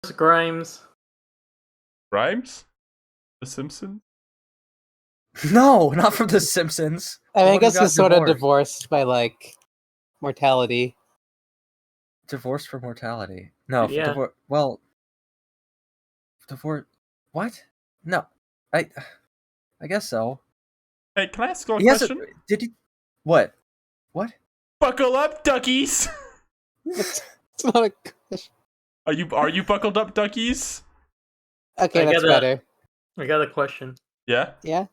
Grimes. Grimes? The Simpsons? No, not from The Simpsons. I mean, The I one who guess got he's sort of divorced by, like, mortality. Divorced for mortality. No, Yeah. divorce. What? No, I guess so. Hey, can I ask you a He has question? Did you? What? What? Buckle up, duckies! It's not a question. Are you buckled up, duckies? Okay, that's better. I got a question. Yeah? Yeah?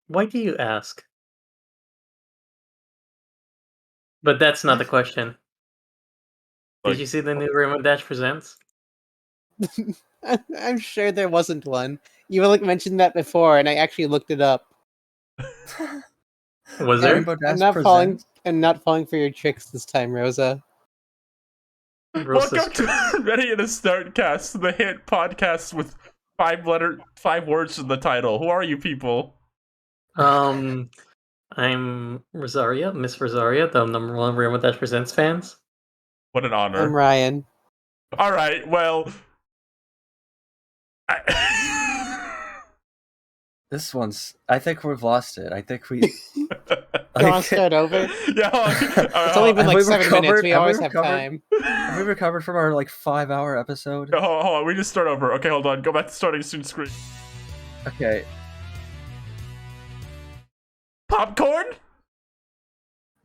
Why do you ask? But that's not the question. Like- Did you see the new Rainbow Dash Presents? I'm sure there wasn't one. You like mentioned that before, and I actually looked it up. Was there? Rainbow Dash I'm not Presents? falling for your tricks this time, Rosa. Welcome to Ready to Start Cast, the hit podcast with 5 words in the title. Who are you people? I'm Rosaria, Miss Rosaria, the #1 Rainbow Dash Presents fans. What an honor. I'm Ryan. Alright, well... This one's. I think we've lost it. I think we. Do you want to start over? Yeah, It's only been Have like we 7 minutes. recovered? We Have we always have recovered? time. Have we recovered from our 5-hour episode? hold on, we just start over. Okay, hold on. Go back to starting soon screen. Okay. Popcorn?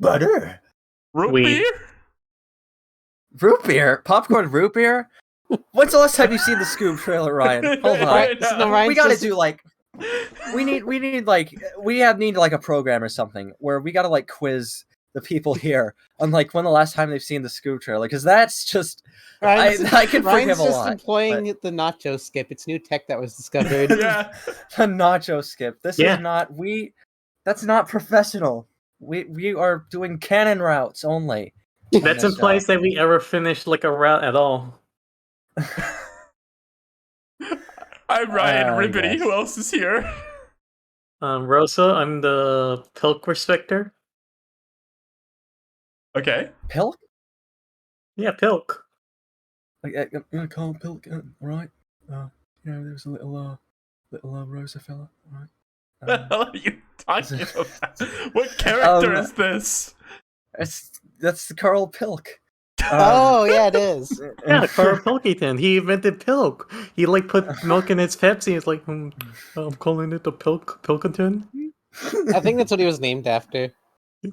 Butter. Root Weed. beer? Root beer. Popcorn root beer. When's the last time you've seen the Scoob trailer, Ryan? Hold on. Right So now. Ryan's We gotta just- do we need a program or something where we gotta quiz the people here on when the last time they've seen the Scoob trailer, because that's just I can Ryan's forgive a just lot. employing the nacho skip. It's new tech that was discovered. Yeah. The nacho skip. This Yeah. is not that's not professional. We are doing canon routes only. That's this implies that we ever finished a route at all. I'm Ryan Ribbity. yes. Who else is here? Rosa, I'm the Pilk Respecter. Okay. Pilk? Yeah, Pilk. I'm gonna call him Pilk, right? There's a little Rosa fella, right? What the hell are you talking about? What character is this? That's the Carl Pilk. Oh, yeah, it is. Yeah, Carl Pilkington. He invented Pilk. He put milk in his Pepsi. It's I'm calling it the Pilkington. I think that's what he was named after.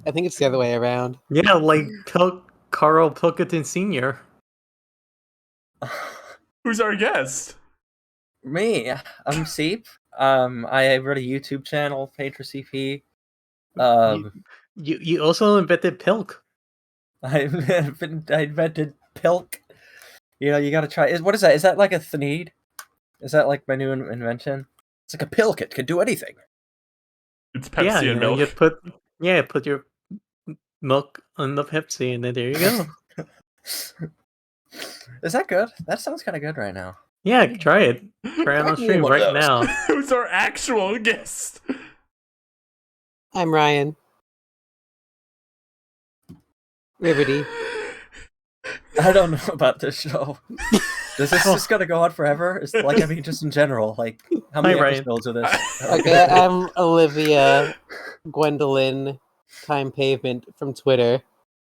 I think it's the other way around. Yeah, Carl Pilkington Sr. Who's our guest? Me, I'm Seep. I run a YouTube channel, paid for CP. You also invented Pilk. I invented Pilk. You gotta try. What is that? Is that like a Thneed? Is that my new invention? It's like a Pilk. It can do anything. It's Pepsi and milk. You put your milk on the Pepsi, and then there you go. Is that good? That sounds kind of good right now. Yeah, try it. Try it on Give me stream one of right those. now. Who's our actual guest? I'm Ryan. Ribbity. I don't know about this show. Is this just gonna go on forever? Is just in general, how many Hi, Ryan. episodes of this? Okay, I'm Olivia Gwendolyn Time Pavement from Twitter.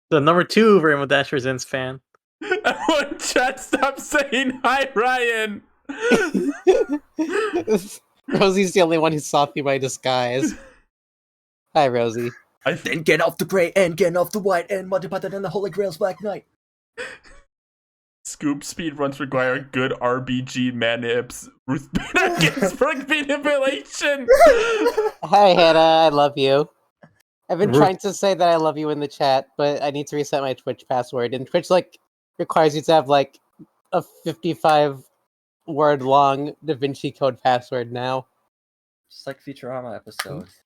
The #2 Rainbow Dash Presents fan. Everyone, chat, stop saying hi, Ryan. Rosie's the only one who saw through my disguise. Hi, Rosie. Then get off the gray and get off the white and multiply that in the Holy Grail's Black Knight. Scoop speedruns require good RBG manips. Ruth Bader gets rugby manipulation. Hi, Hannah. I love you. I've been Ruth- trying to say that I love you in the chat, but I need to reset my Twitch password. And Twitch requires you to have a 55-word long Da Vinci Code password now. Just like Futurama episodes.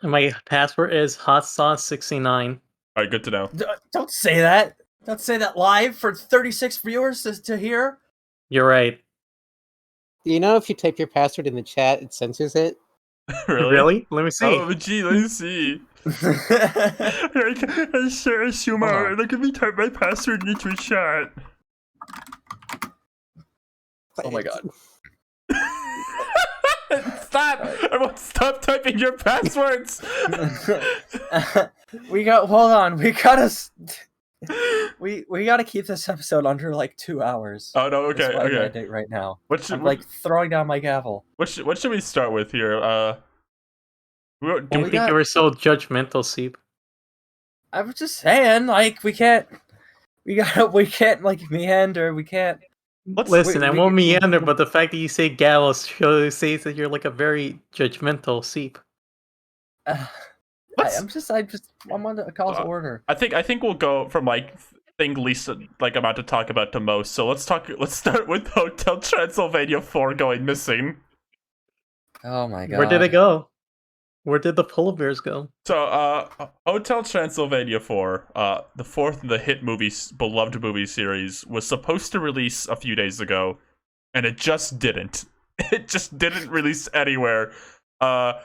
And my password is hotsauce69. Alright, good to know. Don't say that. Don't say that live for 36 viewers to hear. You're right. Do you know if you type your password in the chat, it censors it? Really? Let me see. Oh, gee, let's see. I assume Hold on. look at me type my password into a chat. Oh my god. Stop! Everyone, stop typing your passwords. Hold on. We gotta keep this episode under like 2 hours. Oh no, okay, That's my okay. mandate right now. I'm like throwing down my gavel. What should we start with here? Don't think you were so judgmental, Seep. I was just saying, like, we can't like meander. We can't. Listen, I won't meander, but the fact that you say gavel says that you're like a very judgmental Seep. I'm on a call's order. I think we'll go from like thing least like about to talk about to most. So let's start with Hotel Transylvania 4 going missing. Oh my god. Where did it go? Where did the polar bears go? So Hotel Transylvania 4, the fourth in the hit beloved movie series, was supposed to release a few days ago, and it just didn't. It just didn't release anywhere. Now,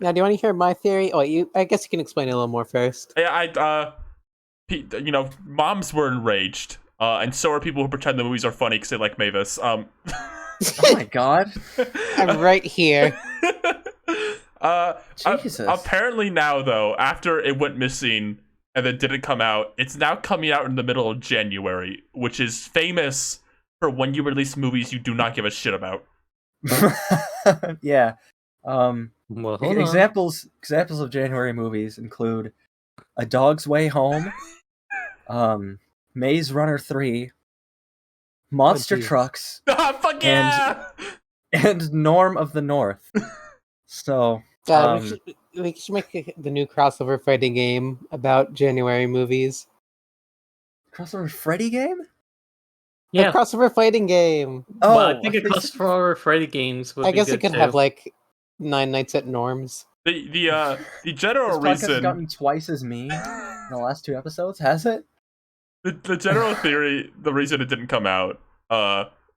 do you want to hear my theory? Oh, I guess you can explain it a little more first. Yeah, moms were enraged, and so are people who pretend the movies are funny because they like Mavis. Oh my god. I'm right here. Jesus. Apparently now, though, after it went missing and then didn't come out, it's now coming out in the middle of January, which is famous for when you release movies you do not give a shit about. Yeah. Well, examples of January movies include A Dog's Way Home, Maze Runner 3, Monster Trucks, Fuck yeah! and Norm of the North. So we should make the new crossover fighting game about January movies. Crossover Freddy game? Yeah, a crossover fighting game. Oh, well, I think a crossover Freddy games would I be guess good it could too. have like 9 Nights at Norm's. The general this podcast has reason gotten twice as mean in the last 2 episodes, has it? the general theory, the reason it didn't come out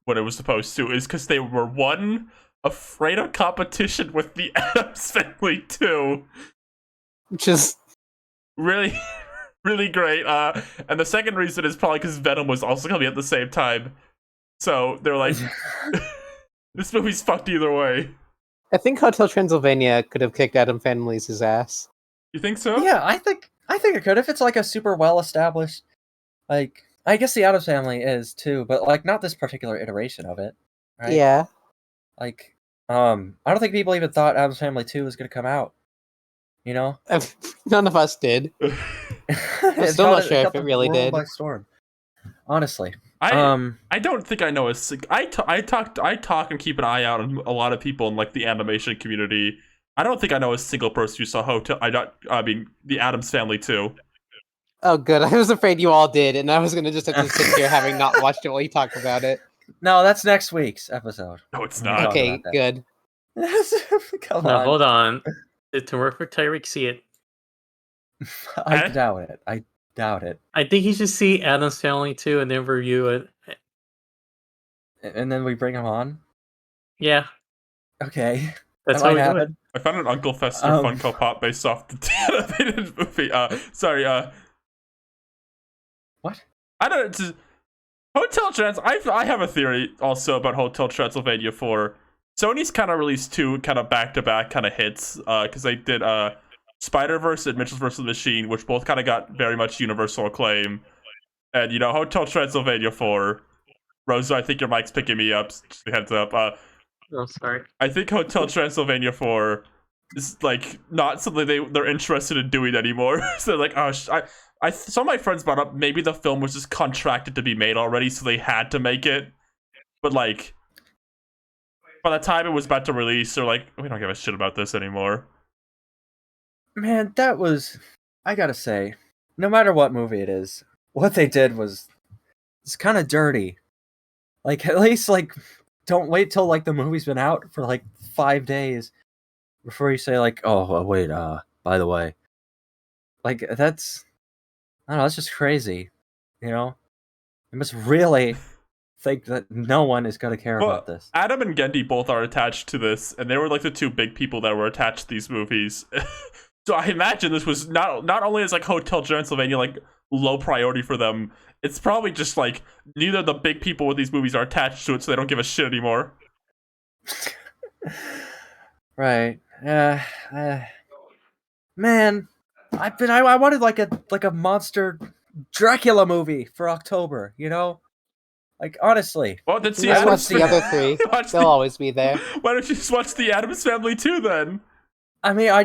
when it was supposed to, is because they were afraid of competition with the Addams Family 2. Which is really, really great. And the second reason is probably because Venom was also coming at the same time. So they're like, this movie's fucked either way. I think Hotel Transylvania could have kicked Adam Family's ass. You think so? Yeah, I think it could if it's like a super well established. Like, I guess the Addams Family is too, but like not this particular iteration of it. Right? Yeah. Like, I don't think people even thought Addams Family 2 was going to come out. You know? None of us did. I'm still not sure if it really did. By storm. Honestly. I don't think I know I talk and keep an eye out on a lot of people in like the animation community. I don't think I know a single person who saw the Addams Family 2. Oh, good. I was afraid you all did, and I was gonna just have to sit here having not watched it while you talk about it. No, that's next week's episode. No, it's not. Okay, good. Come Now, on. hold on. Did Terrific Tyreek see it? I doubt it. I doubt it. I think he should see Addams Family too and then review it. And then we bring him on? Yeah. Okay. That's how we do it. I found an Uncle Fester Funko Pop based off the animated movie. What? I don't know. Hotel Trans. I have a theory also about Hotel Transylvania 4. Sony's kind of released 2 kind of back-to-back kind of hits because they did Spider-Verse and Mitchell's vs. the Machine, which both kind of got very much universal acclaim. And, Hotel Transylvania 4. Rosa, I think your mic's picking me up. Just a heads up. Oh, sorry. I think Hotel Transylvania 4 is, like, not something they're interested in doing anymore. So they're like, oh, some of my friends brought up maybe the film was just contracted to be made already, so they had to make it. But, like, by the time it was about to release, they're like, we don't give a shit about this anymore. Man, that was... I gotta say, no matter what movie it is, what they did was... It's kind of dirty. Like, at least, like... Don't wait till, like, the movie's been out for, like, 5 days before you say, like, oh, wait, by the way. Like, that's... I don't know, that's just crazy, You must really think that no one is going to care about this. Adam and Gendy both are attached to this, and they were, like, the 2 big people that were attached to these movies. So I imagine this was not only as, like, Hotel Transylvania, like, low priority for them. It's probably just like neither of the big people with these movies are attached to it, so they don't give a shit anymore. Right. Man, I wanted like a monster Dracula movie for October. You know, like honestly. Well, then see Just watch Adam's the other three. watch They'll always be there. Why don't you just watch the Addams Family too then? I mean, I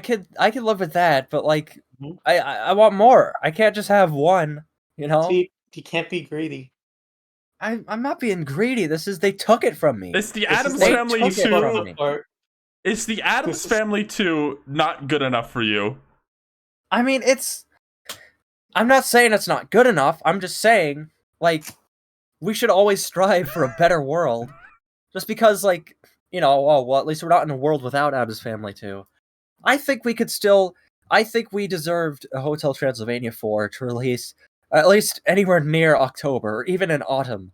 could live with that, but like, Mhm. I want more. I can't just have one. You know, See, you can't be greedy. I'm not being greedy. They took it from me. It's the This is Addams like Family took it 2. from me. Or It's the Addams This is- Family 2 not good enough for you. I mean, I'm not saying it's not good enough. I'm just saying, like, we should always strive for a better world. Just because, like, you know, oh well, at least we're not in a world without Addams Family 2. I think we could still. I think we deserved a Hotel Transylvania 4 to release at least anywhere near October or even in autumn,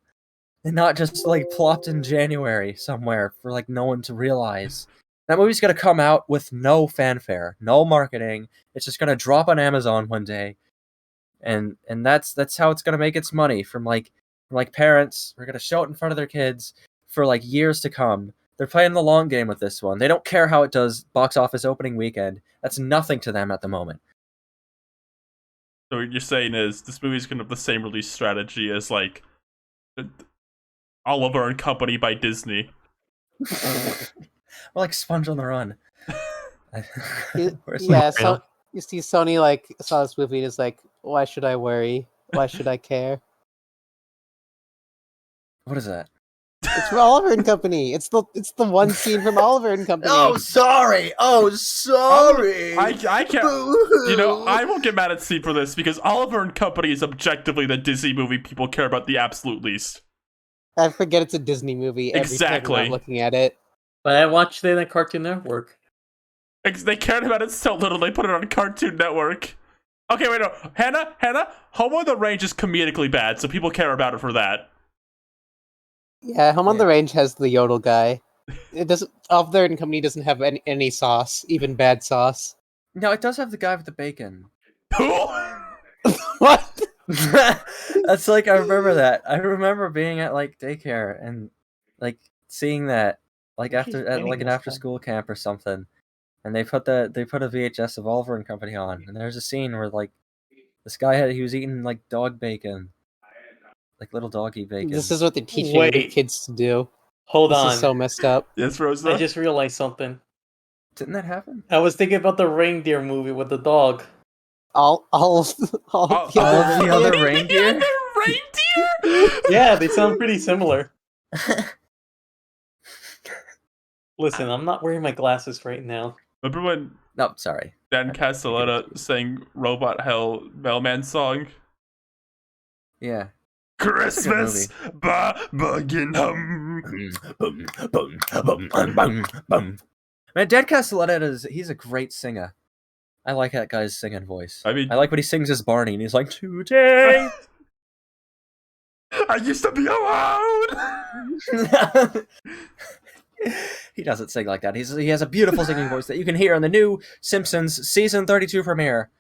and not just like plopped in January somewhere for like no one to realize. That movie's gonna come out with no fanfare, no marketing. It's just gonna drop on Amazon one day, and that's how it's gonna make its money from like parents. We're gonna show it in front of their kids for like years to come. They're playing the long game with this one. They don't care how it does box office opening weekend. That's nothing to them at the moment. So what you're saying is this movie's gonna have the same release strategy as like Oliver and Company by Disney. Or like Sponge on the Run. Where's Yeah, the- so you see Sony like saw this movie and is like, why should I worry? Why should I care? What is that? It's from Oliver and Company. It's the one scene from Oliver and Company. Sorry. Oh, sorry. I can't. You know, I won't get mad at Steve for this because Oliver and Company is objectively the Disney movie people care about the absolute least. I forget it's a Disney movie every time Exactly. I'm looking at it. but I watched it on Cartoon Network. They cared about it so little they put it on Cartoon Network. Okay, wait, no. Hannah, Home on the Range is comedically bad, so people care about it for that. Yeah, Home on Yeah. the Range has the yodel guy. It doesn't. Oliver and Company doesn't have any sauce, even bad sauce. No, it does have the guy with the bacon. What? That's like I remember that. I remember being at like daycare and like seeing that like Where's she after at getting like an this after from? school camp or something. And they put a VHS of Oliver and Company on, and there's a scene where like this guy he was eating like dog bacon. Like little doggy bacon. This is what they're teaching the Wait. kids to do. Hold This on. is so messed up. Yes, Rosa? I just realized something. Didn't that happen? I was thinking about the reindeer movie with the dog. All the All other of the other reindeer- reindeer? Reindeer? Yeah, they sound pretty similar. Listen, I'm not wearing my glasses right now. Remember when No, sorry. Dan Castellaneta sang Robot Hell Mailman song? Yeah. Christmas by Buckingham. Man, Dan Castellaneta he's a great singer. I like that guy's singing voice. I mean, I like when he sings as Barney and he's like, today. I used to be alone. He doesn't sing like that. He has a beautiful singing voice that you can hear on the new Simpsons season 32 premiere.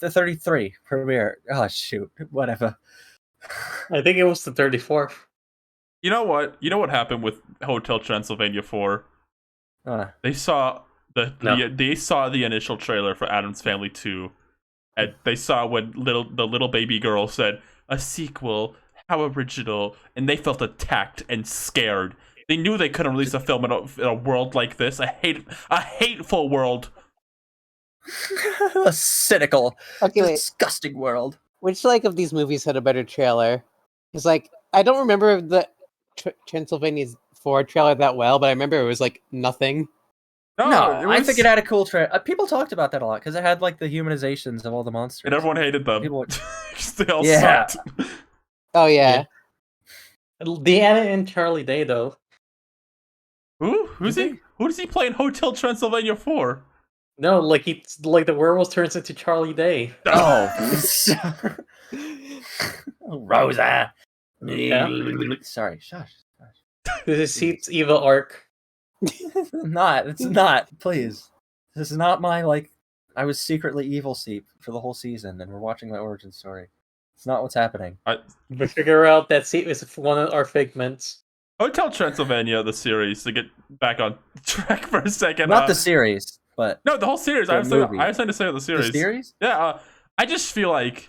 The 33 premiere. Oh, shoot. Whatever. I think it was the 34th. You know what? You know what happened with Hotel Transylvania 4? They saw they saw the initial trailer for Addams Family 2, and they saw when the little baby girl said a sequel, how original, and they felt attacked and scared. They knew they couldn't release a film in a world like this, a hateful world. A cynical, Okay, wait. disgusting world. Which like of these movies had a better trailer? It's like I don't remember the Transylvania 4 trailer that well, but I remember it was like nothing. No, it I was- think it had a cool trailer. People talked about that a lot because it had like the humanizations of all the monsters. and everyone hated them. People- 'Cause they all Yeah. sucked. Oh yeah. Deanna and Charlie Day, though. Who's Did he? Who does he play in Hotel Transylvania 4? No, like the werewolf turns into Charlie Day. Oh, Rosa. Yeah. Sorry, shush. This is Seat's evil arc. It's not. Please. This is not my like. I was secretly evil Seep for the whole season, and we're watching my origin story. It's not what's happening. We figure out that Seep is one of our figments. Hotel Transylvania, the series, to get back on track for a second. Not the series, but no, the whole series. the I was movie. something to say about the series. The series? Yeah, I just feel like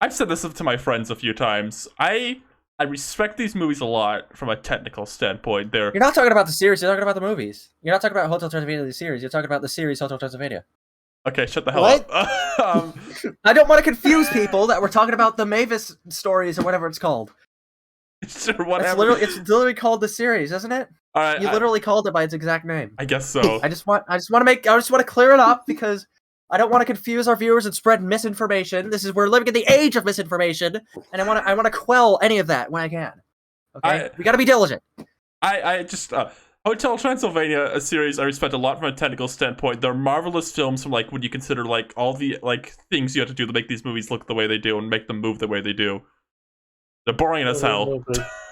I've said this to my friends a few times. I respect these movies a lot from a technical standpoint. You're not talking about the series. You're talking about the movies. You're not talking about Hotel Transylvania, the series. You're talking about the series Hotel Transylvania. Okay, shut the hell What? up. I don't want to confuse people that we're talking about the Mavis stories or whatever it's called. Sure, It's whatever. literally called the series, isn't it? All right, You literally called it by its exact name. I guess so. I just want to clear it up because I don't want to confuse our viewers and spread misinformation. We're living in the age of misinformation, and I want to quell any of that when I can. Okay, we got to be diligent. I just Hotel Transylvania, a series I respect a lot from a technical standpoint. They're marvelous films from like when you consider like all the like things you have to do to make these movies look the way they do and make them move the way they do. They're boring as hell.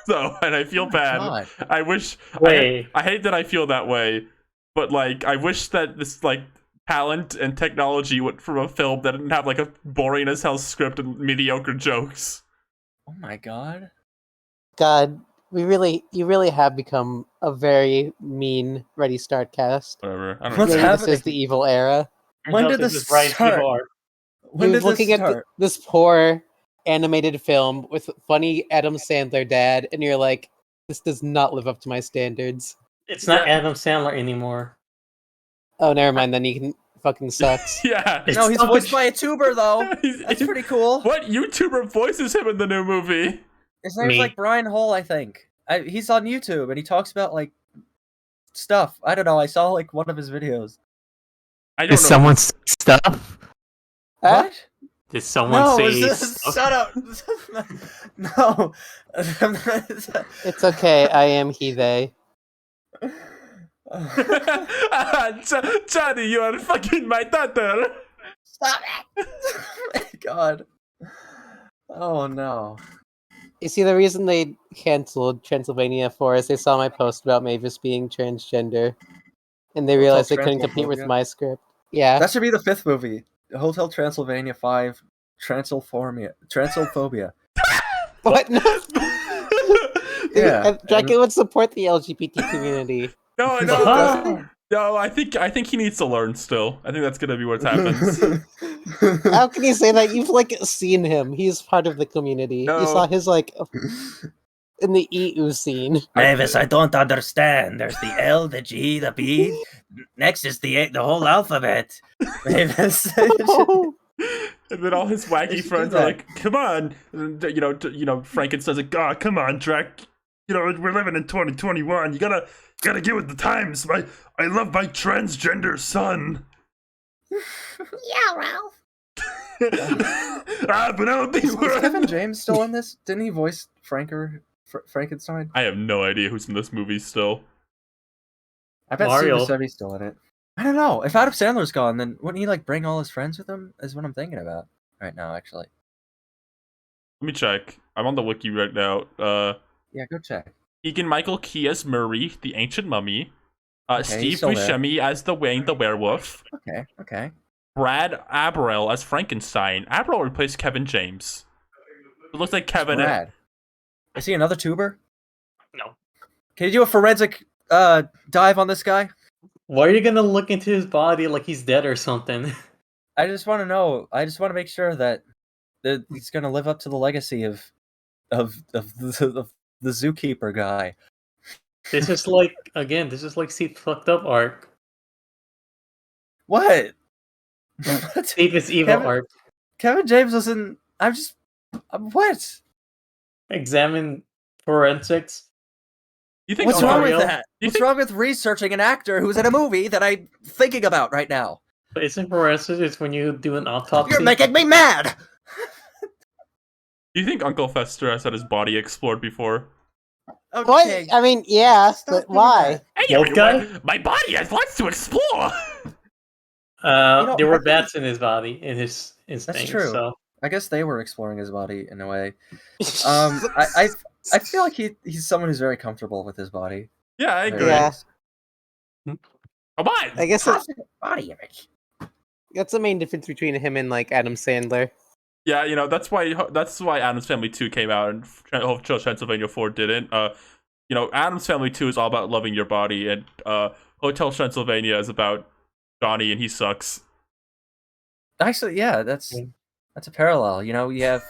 So, and I feel bad. God. I wish. Wait. I hate that I feel that way, but like I wish that this like talent and technology went from a film that didn't have like a boring as hell script and mediocre jokes. Oh my god. God, you really have become a very mean Ready Start cast. Whatever. I don't What's know. Maybe this happening? is the evil era. When did this start? When You're did looking this at start? this poor animated film with funny Adam Sandler dad, and you're like, this does not live up to my standards. It's not Adam Sandler anymore. Oh, never mind. Then he can fucking sucks. Yeah. No, he's voiced by a tuber though. That's pretty cool. What YouTuber voices him in the new movie? His name's Me. like Brian Hull, I think. He's on YouTube and he talks about like stuff. I don't know. I saw like one of his videos. I don't know. someone say stuff? Huh? What? Did someone No, say shut stuff? up. No. It's okay. I am he, they. Johnny, you are fucking my daughter. Stop it! Oh my god. Oh no. You see, the reason they canceled Transylvania 4 is they saw my post about Mavis being transgender, and they realized they couldn't compete with Transphobia? my script. Yeah. That should be the 5th movie. Hotel Transylvania 5, Transylphobia. What? No. Yeah. Dragon would support the LGBT community. No, no, I think he needs to learn still. I think that's gonna be what happens. How can you say that? You've like seen him. He's part of the community. No. You saw his like in the EU scene. Mavis, I don't understand. There's the L, the G, the B. Next is the whole alphabet. Mavis. And then all his wacky friends are like, "Come on," and, you know, Frankenstein's like, "God, come on, Drac. You know, we're living in 2021. You gotta get with the times. I love my transgender son." Yeah, Ralph. Penelope. Is Kevin James still in this? Didn't he voice Frankenstein? I have no idea who's in this movie still. I bet Mario. Steve Buscemi's still in it. I don't know. If Adam Sandler's gone, then wouldn't he like bring all his friends with him? Is what I'm thinking about right now, actually. Let me check. I'm on the wiki right now. Yeah, go check. Keegan Michael Key as Murray, the ancient mummy. he's Steve still there. Buscemi as the Wayne the werewolf. Okay. Brad Abrell as Frankenstein. Abrell replaced Kevin James. It looks like Kevin. Brad. Is he another tuber? No. Can you do a forensic dive on this guy? Why are you gonna look into his body like he's dead or something? I just want to know. I just want to make sure that he's going to live up to the legacy of the zookeeper guy. This is like Steve fucked up arc. What? Steve is evil Kevin- arc. Kevin James wasn't. What? Examine forensics. You think What's so, wrong Mario? with that? You What's think- wrong with researching an actor who's in a movie that I'm thinking about right now? But isn't forensics when you do an autopsy? You're making me mad. Do you think Uncle Fester has had his body explored before? Okay. What? I mean, yeah, Stop but doing why? that. Hey, Wolf guy? my body has lots to explore. There I were think- bats in his body, in his things. true. So I guess they were exploring his body in a way. I feel like he's someone who's very comfortable with his body. Yeah, I agree. Yeah. Come on. I guess Positive body image. That's the main difference between him and like Adam Sandler. Yeah, you know, that's why Adam's Family 2 came out and Hotel Transylvania 4 didn't. You know, Adam's Family 2 is all about loving your body, and Hotel Transylvania is about Johnny and he sucks. Actually, yeah, that's a parallel. You know, you have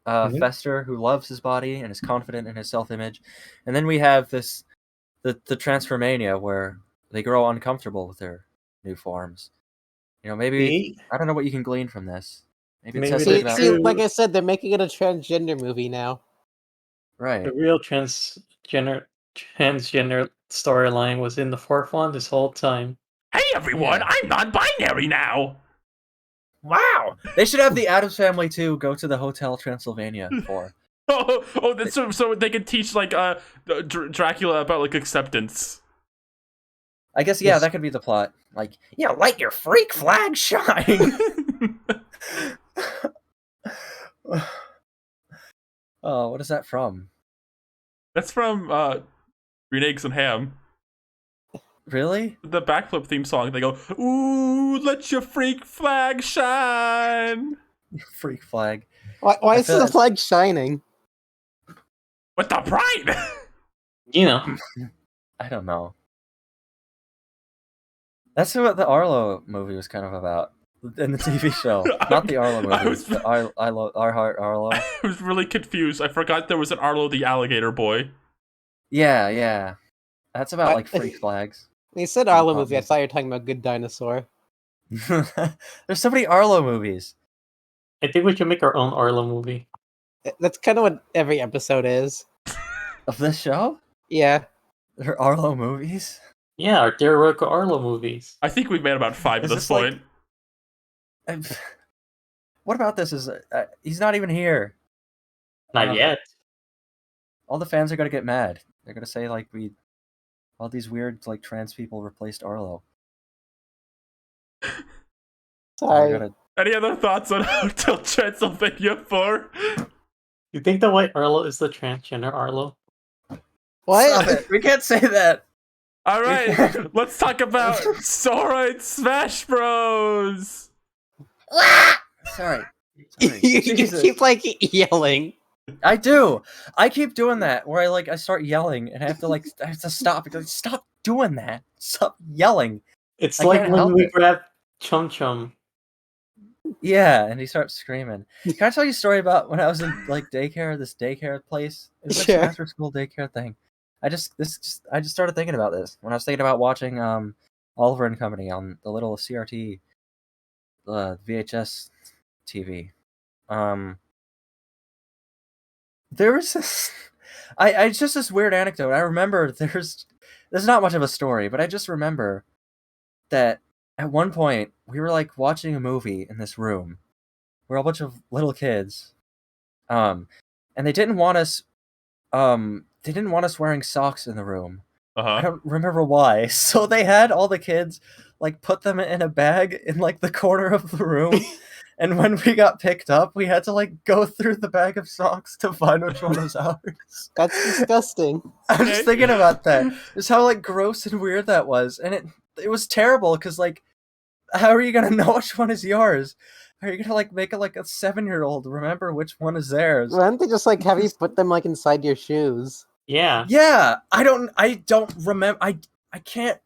Mhm. Fester, who loves his body and is confident in his self-image, and then we have the Transformania, where they grow uncomfortable with their new forms. You know, maybe See? I don't know what you can glean from this. Maybe it Maybe says the something Think about See, true- like I said, they're making it a transgender movie now. right. The real transgender storyline was in the forefront this whole time. Hey everyone, Yeah. I'm non-binary now. Wow, they should have the Addams Family too go to the Hotel Transylvania for. Oh, that's so they could teach like Dracula about like acceptance. I guess yeah, Yes. that could be the plot. Like, yeah, let your freak flag shine. Oh, what is that from? That's from Green Eggs and Ham. Really? The backflip theme song. They go, "Ooh, let your freak flag shine." Freak flag. Why I is feel the that- flag shining? With the pride. You know, I don't know. That's what the Arlo movie was kind of about in the TV show. Not the Arlo I movie. was- The Our Heart Arlo. I was really confused. I forgot there was an Arlo the alligator boy. Yeah. That's about I- like freak flags. When you said Arlo movie, I thought you were talking about Good Dinosaur. There's so many Arlo movies. I think we should make our own Arlo movie. That's kind of what every episode is. Of this show? Yeah. There are Arlo movies? Yeah, our theoretical Arlo movies. I think we've made about 5 Is at this this like- point. What about this? Is he's not even here. Not yet. All the fans are gonna get mad. They're gonna say like all these weird like trans people replaced Arlo. They're Sorry. gonna- Any other thoughts on Hotel Transylvania 4? You think the white Arlo is the transgender Arlo? Stop What? it. We can't say that. All right, let's talk about Soroid Smash Bros. Sorry. you Jesus. keep like yelling. I do. I keep doing that where I start yelling and I have to stop because stop doing that. Stop yelling. It's I like can't when help we it. grab Chum Chum. Yeah, and he starts screaming. Can I tell you a story about when I was in like daycare, this daycare place? It was like Sure. an after school daycare thing. I just started thinking about this when I was thinking about watching Oliver and Company on the little CRT VHS TV. There was this I just this weird anecdote. I remember there's not much of a story, but I just remember that at one point we were like watching a movie in this room. We're a bunch of little kids. And they didn't want us wearing socks in the room. I Uh-huh. don't remember why. So they had all the kids like put them in a bag in like the corner of the room. And when we got picked up, we had to like go through the bag of socks to find which one was ours. That's disgusting. I'm just thinking about that. Just how like gross and weird that was. And it was terrible because like how are you gonna know which one is yours? Are you gonna like make it like a 7-year-old remember which one is theirs? Why don't they just like have you put them like inside your shoes? Yeah. Yeah, I don't remember. I can't.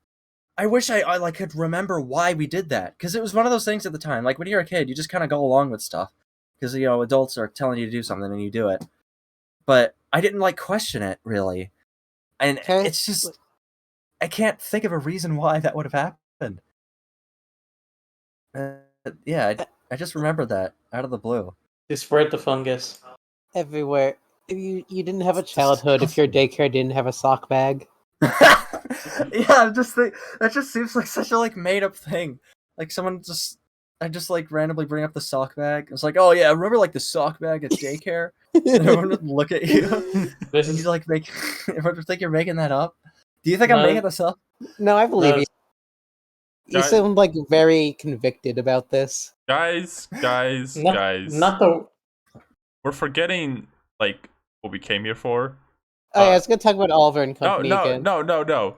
I wish I like could remember why we did that because it was one of those things at the time. Like when you're a kid, you just kind of go along with stuff because you know adults are telling you to do something and you do it. But I didn't like question it really, and Okay. it's just I can't think of a reason why that would have happened. Yeah, I just remembered that out of the blue. They spread the fungus. Everywhere. You didn't have a childhood if your daycare didn't have a sock bag. Yeah, I'm just think that just seems like such a like made up thing. Like I just like randomly bring up the sock bag. It's like, oh yeah, remember like the sock bag at daycare? And everyone would look at you. This And is you like everyone would think you're making that up. Do you think I'm No. making this up? No, I believe No. you. You Guys- sound like very convicted about this. Guys, not the we're forgetting like what we came here for. Oh yeah, I was gonna talk about Oliver and No, Company again. no.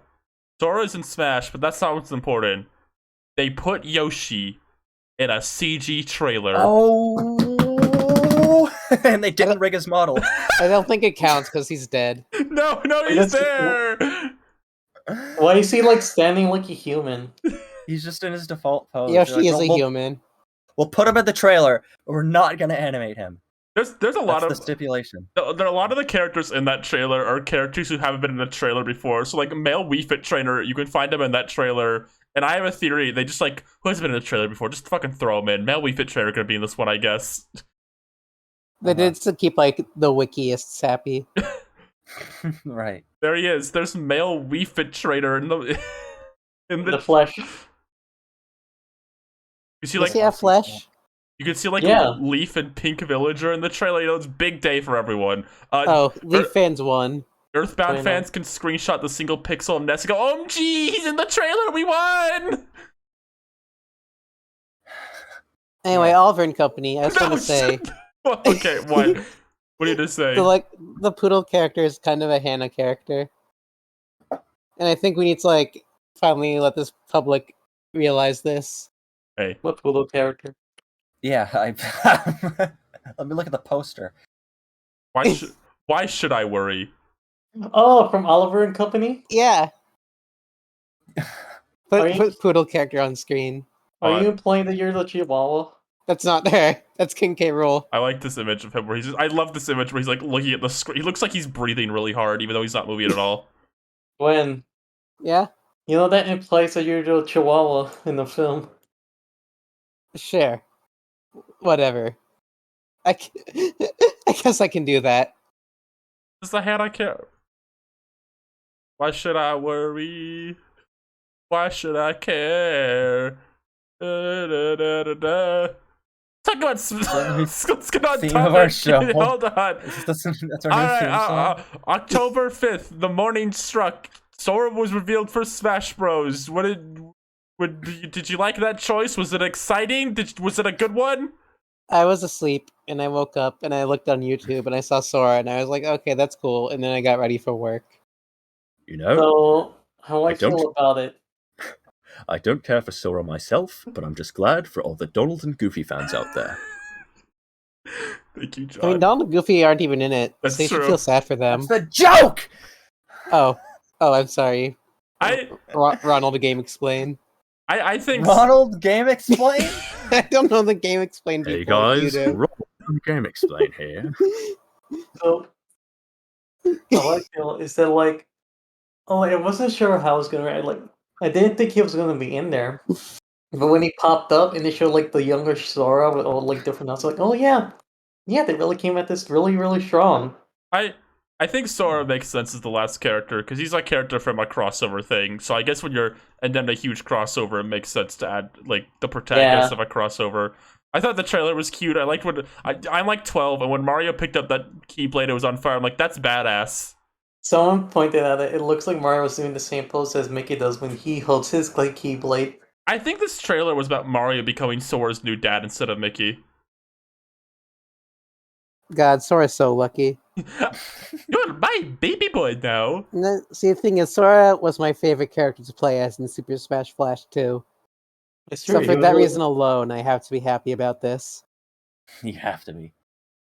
Sora's in Smash, but that's not what's important. They put Yoshi in a CG trailer. Oh, and they didn't rig his model. I don't think it counts because he's dead. No, he's there. Why is he like standing like a human? He's just in his default pose. Yoshi is a human. We'll put him in the trailer, but we're not gonna animate him. There's a lot That's of the stipulation. there are a lot of the characters in that trailer are characters who haven't been in a trailer before. So like male Wii Fit trainer, you can find him in that trailer. And I have a theory. They just like, who hasn't been in a trailer before? Just fucking throw him in. Male Wii Fit trainer gonna be in this one, I guess. They did to keep like the wikyists happy. Right. There he is. There's male Wii Fit trainer in the The flesh. You see Does like he have flesh? you can see like Yeah. Leaf and Pink Villager in the trailer. You know, it's a big day for everyone. Oh, Leaf fans won. Earthbound I know. fans can screenshot the single pixel of Ness and go, "OMG, he's in the trailer. We won!" Anyway, Oliver and Company. I just want to say, Well, okay, what? What did you just say? the poodle character is kind of a Hannah character, and I think we need to like finally let this public realize this. Hey, What Hulu character? Yeah. Let me look at the poster. why should I worry? Oh, from Oliver and Company? Yeah. Are you- Put poodle character on screen. Are you implying that you're the Chihuahua? That's not her. That's King K. Rool. I like this image of him where he's just, I love this image where he's like looking at the screen. He looks like he's breathing really hard, even though he's not moving at all. When? Yeah, You know that implies that you're the Chihuahua in the film. sure. Whatever. I guess I can do that. This is the hand I care. Why should I worry? Why should I care? Talk about let's get on Theme topic. of our show. Hold on. That's our new All theme right, song. October 5th, the morning struck. Sora was revealed for Smash Bros. Did you like that choice? Was it exciting? Was it a good one? I was asleep and I woke up and I looked on YouTube and I saw Sora and I was like, okay, that's cool. And then I got ready for work. You know, So, how I I don't- feel about it? I don't care for Sora myself, but I'm just glad for all the Donald and Goofy fans out there. Thank you, John. I mean, Donald and Goofy aren't even in it. That's So you should true. feel sad for them. That's the joke! Oh, I'm sorry. I Ronald the Game Explain. think Ronald Game Explain? I don't know the Game Explain people. Hey You guys, do. Rob from Game Explain here. So, how I feel is that like, oh, I wasn't sure how I was gonna react. Like, I didn't think he was gonna be in there, but when he popped up and they showed like the younger Sora with all like different, I was like, oh yeah, they really came at this really, really strong. I think Sora makes sense as the last character because he's a character from a crossover thing. So I guess when you're and then a huge crossover, it makes sense to add like the protagonist of a crossover. I thought the trailer was cute. I liked when I'm like 12, and when Mario picked up that Keyblade, it was on fire. I'm like, that's badass. Someone pointed out that it looks like Mario was doing the same pose as Mickey does when he holds his like Keyblade. I think this trailer was about Mario becoming Sora's new dad instead of Mickey. God, Sora's so lucky. You're my baby boy now. And then, see, the thing is, Sora was my favorite character to play as in Super Smash Flash 2. It's So true. for that reason alone, I have to be happy about this. You have to be.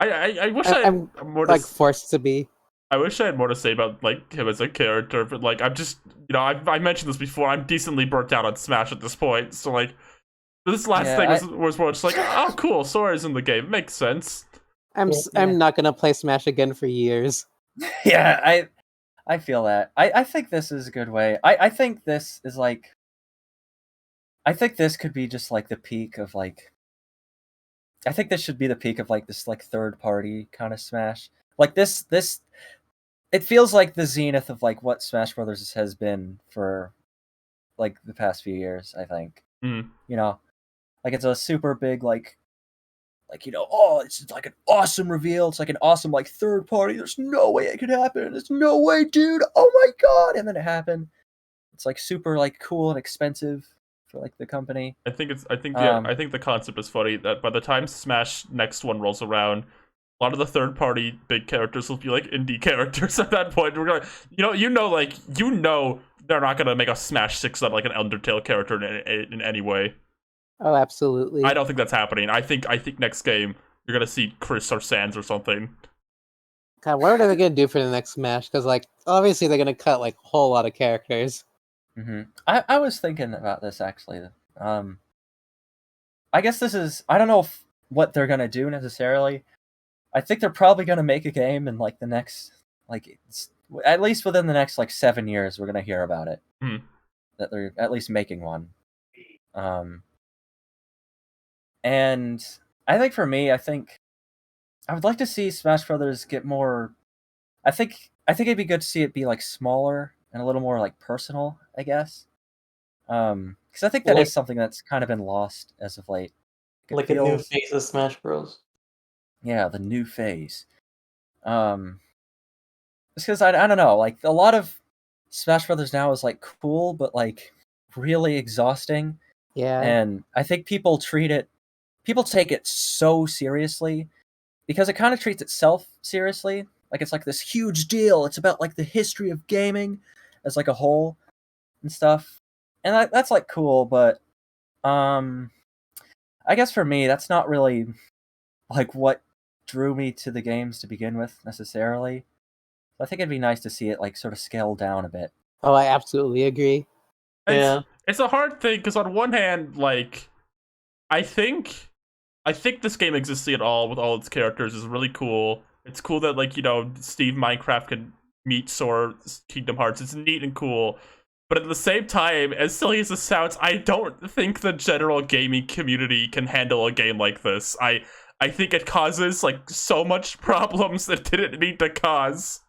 I wish I'm more to like forced to be. I wish I had more to say about like him as a character, but like I'm just I mentioned this before. I'm decently burnt out on Smash at this point, so like this last thing was more just like, oh cool, Sora's in the game, makes sense. I'm not gonna play Smash again for years. Yeah, I feel that. I think this is a good way. I think this is like. I think this could be just like the peak of like. I think this should be the peak of like this like third party kind of Smash. Like this. It feels like the zenith of like what Smash Brothers has been for like the past few years, I think. Mm. You know, like it's a super big like oh, it's like an awesome reveal. It's like an awesome like third party. There's no way it could happen. There's no way, dude. Oh my god! And then it happened. It's like super like cool and expensive for like the company. I think the concept is funny that by the time Smash next one rolls around, a lot of the third party big characters will be like indie characters at that point. We're gonna, they're not gonna make a Smash 6 out of like an Undertale character in any way. Oh, absolutely. I don't think that's happening. I think next game you're gonna see Chris or Sans or something. God, what are they gonna do for the next Smash? Because like obviously they're gonna cut like a whole lot of characters. I was thinking about this actually. I guess this is I don't know what they're gonna do necessarily. I think they're probably gonna make a game in like the next at least within the next like 7 years we're gonna hear about it. That they're at least making one. And I think for me, I would like to see Smash Brothers get more. I think it'd be good to see it be like smaller and a little more like personal, I guess. Because I think that is something that's kind of been lost as of late. Like a new phase of Smash Bros. Yeah, the new phase. It's because I don't know, like a lot of Smash Brothers now is like cool, but like really exhausting. Yeah. And I think people take it so seriously because it kind of treats itself seriously. Like it's like this huge deal. It's about like the history of gaming as like a whole and stuff. And that's like cool, but I guess for me that's not really like what drew me to the games to begin with necessarily. I think it'd be nice to see it like sort of scale down a bit. Oh, I absolutely agree. It's a hard thing because on one hand, like, I think this game existing at all with all its characters is really cool. It's cool that like Steve Minecraft can meet Sora Kingdom Hearts. It's neat and cool. But at the same time, as silly as this sounds, I don't think the general gaming community can handle a game like this. I think it causes like so much problems that it didn't need to cause.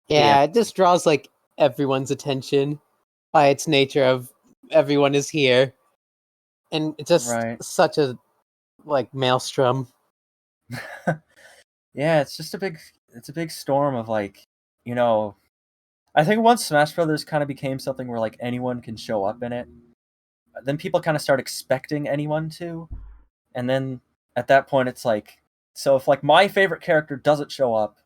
Yeah, it just draws like everyone's attention by its nature of everyone is here. And it's just such a like maelstrom. Yeah, it's just a big storm of like, I think once Smash Brothers kind of became something where like anyone can show up in it, then people kind of start expecting anyone to. And then at that point it's like, so if like my favorite character doesn't show up,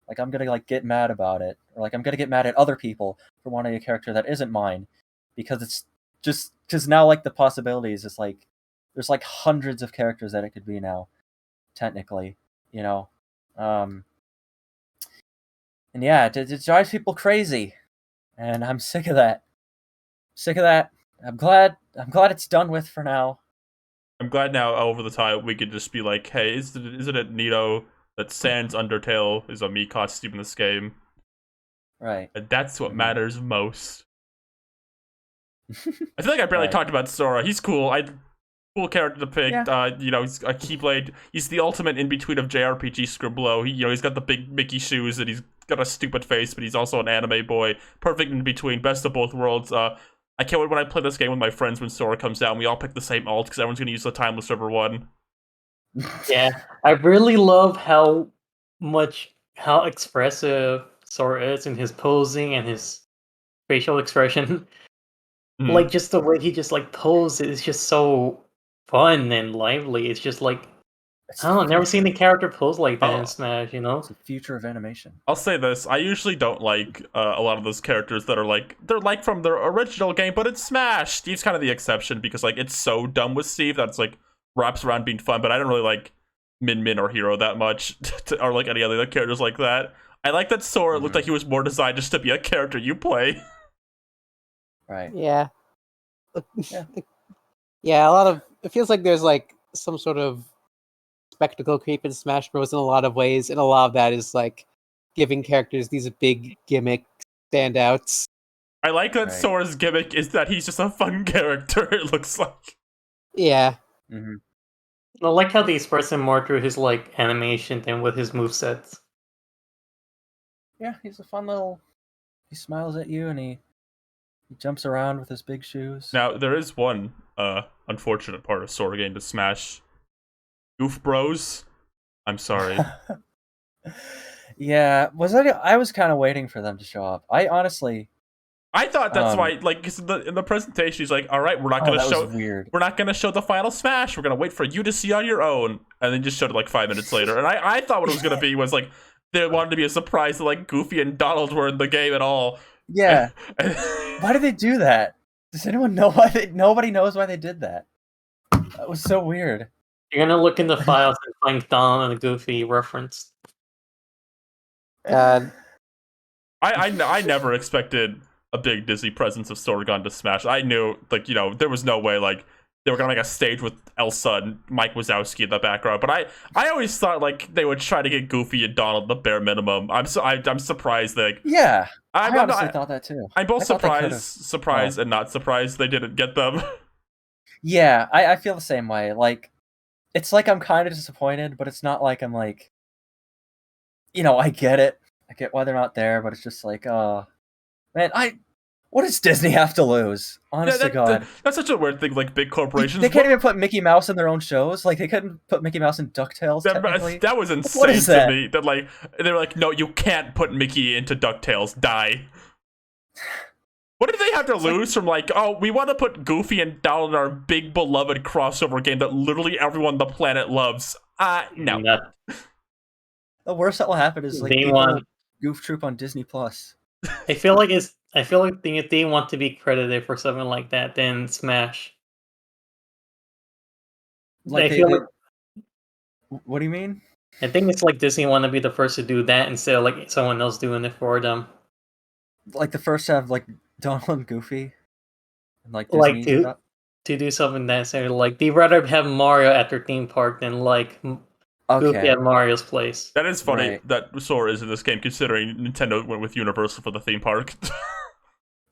like I'm going to like get mad about it, or like I'm going to get mad at other people for wanting a character that isn't mine, because it's just because now like the possibilities is like there's like hundreds of characters that it could be now, technically, and yeah, it drives people crazy, and I'm sick of that. I'm glad it's done with for now. I'm glad now over the time we could just be like, hey, isn't it neato that Sans Undertale is a Mii costume in this game? Right. And that's what matters most. I feel like I barely talked about Sora. He's cool. Cool character to pick. Yeah. He's a Keyblade. He's the ultimate in between of JRPG Scribblo. He's got the big Mickey shoes and he's got a stupid face, but he's also an anime boy. Perfect in between. Best of both worlds. I can't wait when I play this game with my friends when Sora comes out and we all pick the same alt because everyone's going to use the Timeless River one. Yeah, I really love how expressive Sora is in his posing and his facial expression. Like just the way he just like poses is just so fun and lively. It's just like I don't know, never seen a character pose like that in Smash, It's the future of animation. I'll say this, I usually don't like a lot of those characters that are like, they're like from their original game, but it's Smash. Steve's kind of the exception because like it's so dumb with Steve that it's like wraps around being fun, but I don't really like Min or Hero that much, or like any other characters like that. I like that Sora looked like he was more designed just to be a character you play. Right. Yeah. Yeah, a lot of it feels like there's like some sort of spectacle creep in Smash Bros. In a lot of ways, and a lot of that is like giving characters these big gimmick standouts. I like that Sora's gimmick is that he's just a fun character, it looks like. Yeah. Mm-hmm. I like how they express him more through his like animation than with his movesets. Yeah, he's a fun little. He smiles at you and he jumps around with his big shoes. Now there is one unfortunate part of Sora getting to Smash. Goof Bros. I'm sorry. Yeah, I was kind of waiting for them to show up. I thought that's why, like, in the presentation, he's like, "All right, we're not gonna show. Weird. We're not gonna show the final Smash. We're gonna wait for you to see on your own." And then just showed it like 5 minutes later. And I thought what it was gonna be was like they wanted to be a surprise that like Goofy and Donald were in the game at all. Yeah. Why did they do that? Does anyone know why nobody knows why they did that? That was so weird. You're gonna look in the files and find Donald and Goofy reference. God. I never expected a big Disney presence of Sorgon to Smash. I knew, like, you know, there was no way, like, they were gonna make a stage with Elsa and Mike Wazowski in the background. But I always thought, like, they would try to get Goofy and Donald the bare minimum. I'm surprised that. Yeah, I honestly thought that too. I'm both surprised and not surprised they didn't get them. Yeah, I feel the same way. Like, it's like I'm kind of disappointed, but it's not like I'm like, you know, I get it. I get why they're not there, but it's just like, man, what does Disney have to lose? Honest to God. That's such a weird thing, like big corporations. They can't even put Mickey Mouse in their own shows. Like, they couldn't put Mickey Mouse in DuckTales, technically. That was insane to me. That, like, they were like, no, you can't put Mickey into DuckTales. Die. What did they have to lose from, like, oh, we want to put Goofy and Donald in our big beloved crossover game that literally everyone on the planet loves? No. The worst that will happen is, like, Goof Troop on Disney Plus. I feel like if they want to be credited for something like that, then Smash. Like, what do you mean? I think it's like Disney want to be the first to do that instead of like someone else doing it for them. Like the first to have like Donald and Goofy, and like Disney stuff. To do something that sort of like they'd rather have Mario at their theme park than like Goofy at Mario's place. That is funny that Sora is in this game, considering Nintendo went with Universal for the theme park.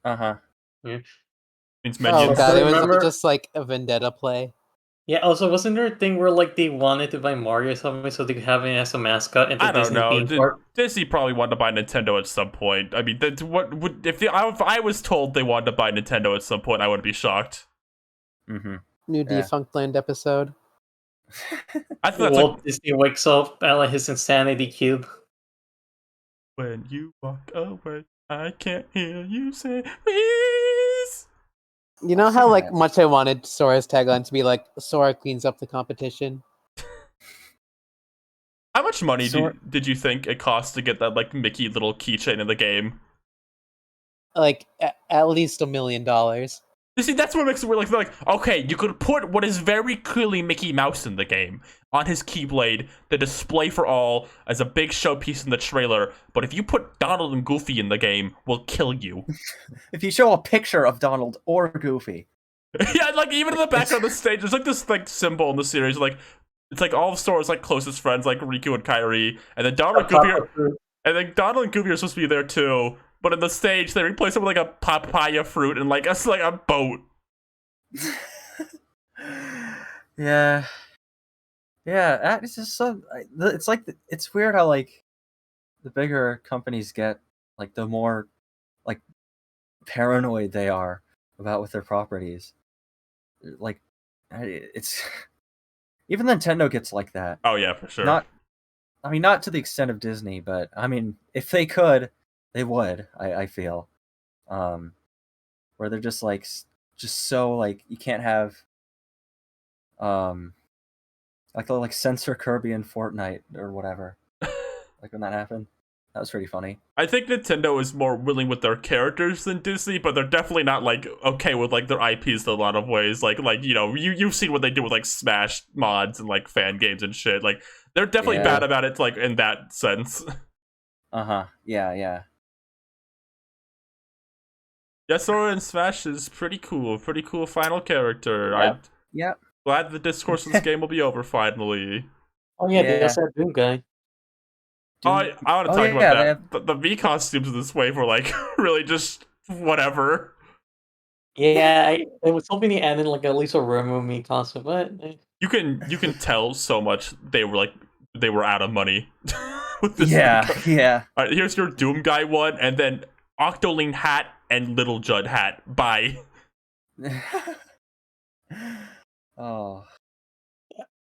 Yeah. Means Minions. Oh god, it was just like a Vendetta play. Yeah, also, wasn't there a thing where like they wanted to buy Mario or something so they could have him as a mascot at the Disney theme park? Disney probably wanted to buy Nintendo at some point. I mean, if I was told they wanted to buy Nintendo at some point, I wouldn't be shocked. New Defunct Land episode. I thought Walt Disney wakes up out of his insanity cube. When you walk away, I can't hear you say please. You know how like much I wanted Sora's tagline to be like Sora cleans up the competition? How much money did you think it cost to get that like Mickey little keychain in the game? Like at least $1 million. You see, that's what makes it weird. Like, okay, you could put what is very clearly Mickey Mouse in the game on his Keyblade, the display for all, as a big showpiece in the trailer. But if you put Donald and Goofy in the game, we'll kill you. If you show a picture of Donald or Goofy. Yeah, like even in the background of the stage, there's like this like symbol in the series, like it's like all of Sora's like closest friends, like Riku and Kairi, and then Donald and Goofy are supposed to be there too. But in the stage, they replace it with like a papaya fruit and like a boat. Yeah, it's just so. It's like it's weird how like the bigger companies get, like the more like paranoid they are about with their properties. Like, it's even Nintendo gets like that. Oh yeah, for sure. Not to the extent of Disney, but I mean, if they could. They would, I feel, where they're just so like you can't have, like they'll like censor Kirby in Fortnite or whatever, like when that happened, that was pretty funny. I think Nintendo is more willing with their characters than Disney, but they're definitely not like okay with like their IPs in a lot of ways. Like you know you've seen what they do with like Smash mods and like fan games and shit. Like they're definitely bad about it, like in that sense. Yeah. Yeah, Sora in Smash is pretty cool. Pretty cool final character. Yep. Glad the discourse of this game will be over finally. Oh yeah, there's that Doom guy. I want to talk about that. The V costumes in this wave were like really just whatever. Yeah, I was hoping he added like at least a Romo Me costume, but you can tell so much they were out of money with this. Yeah. All right, here's your Doom guy one, and then Octoling hat and Little Judd hat. Bye. Oh.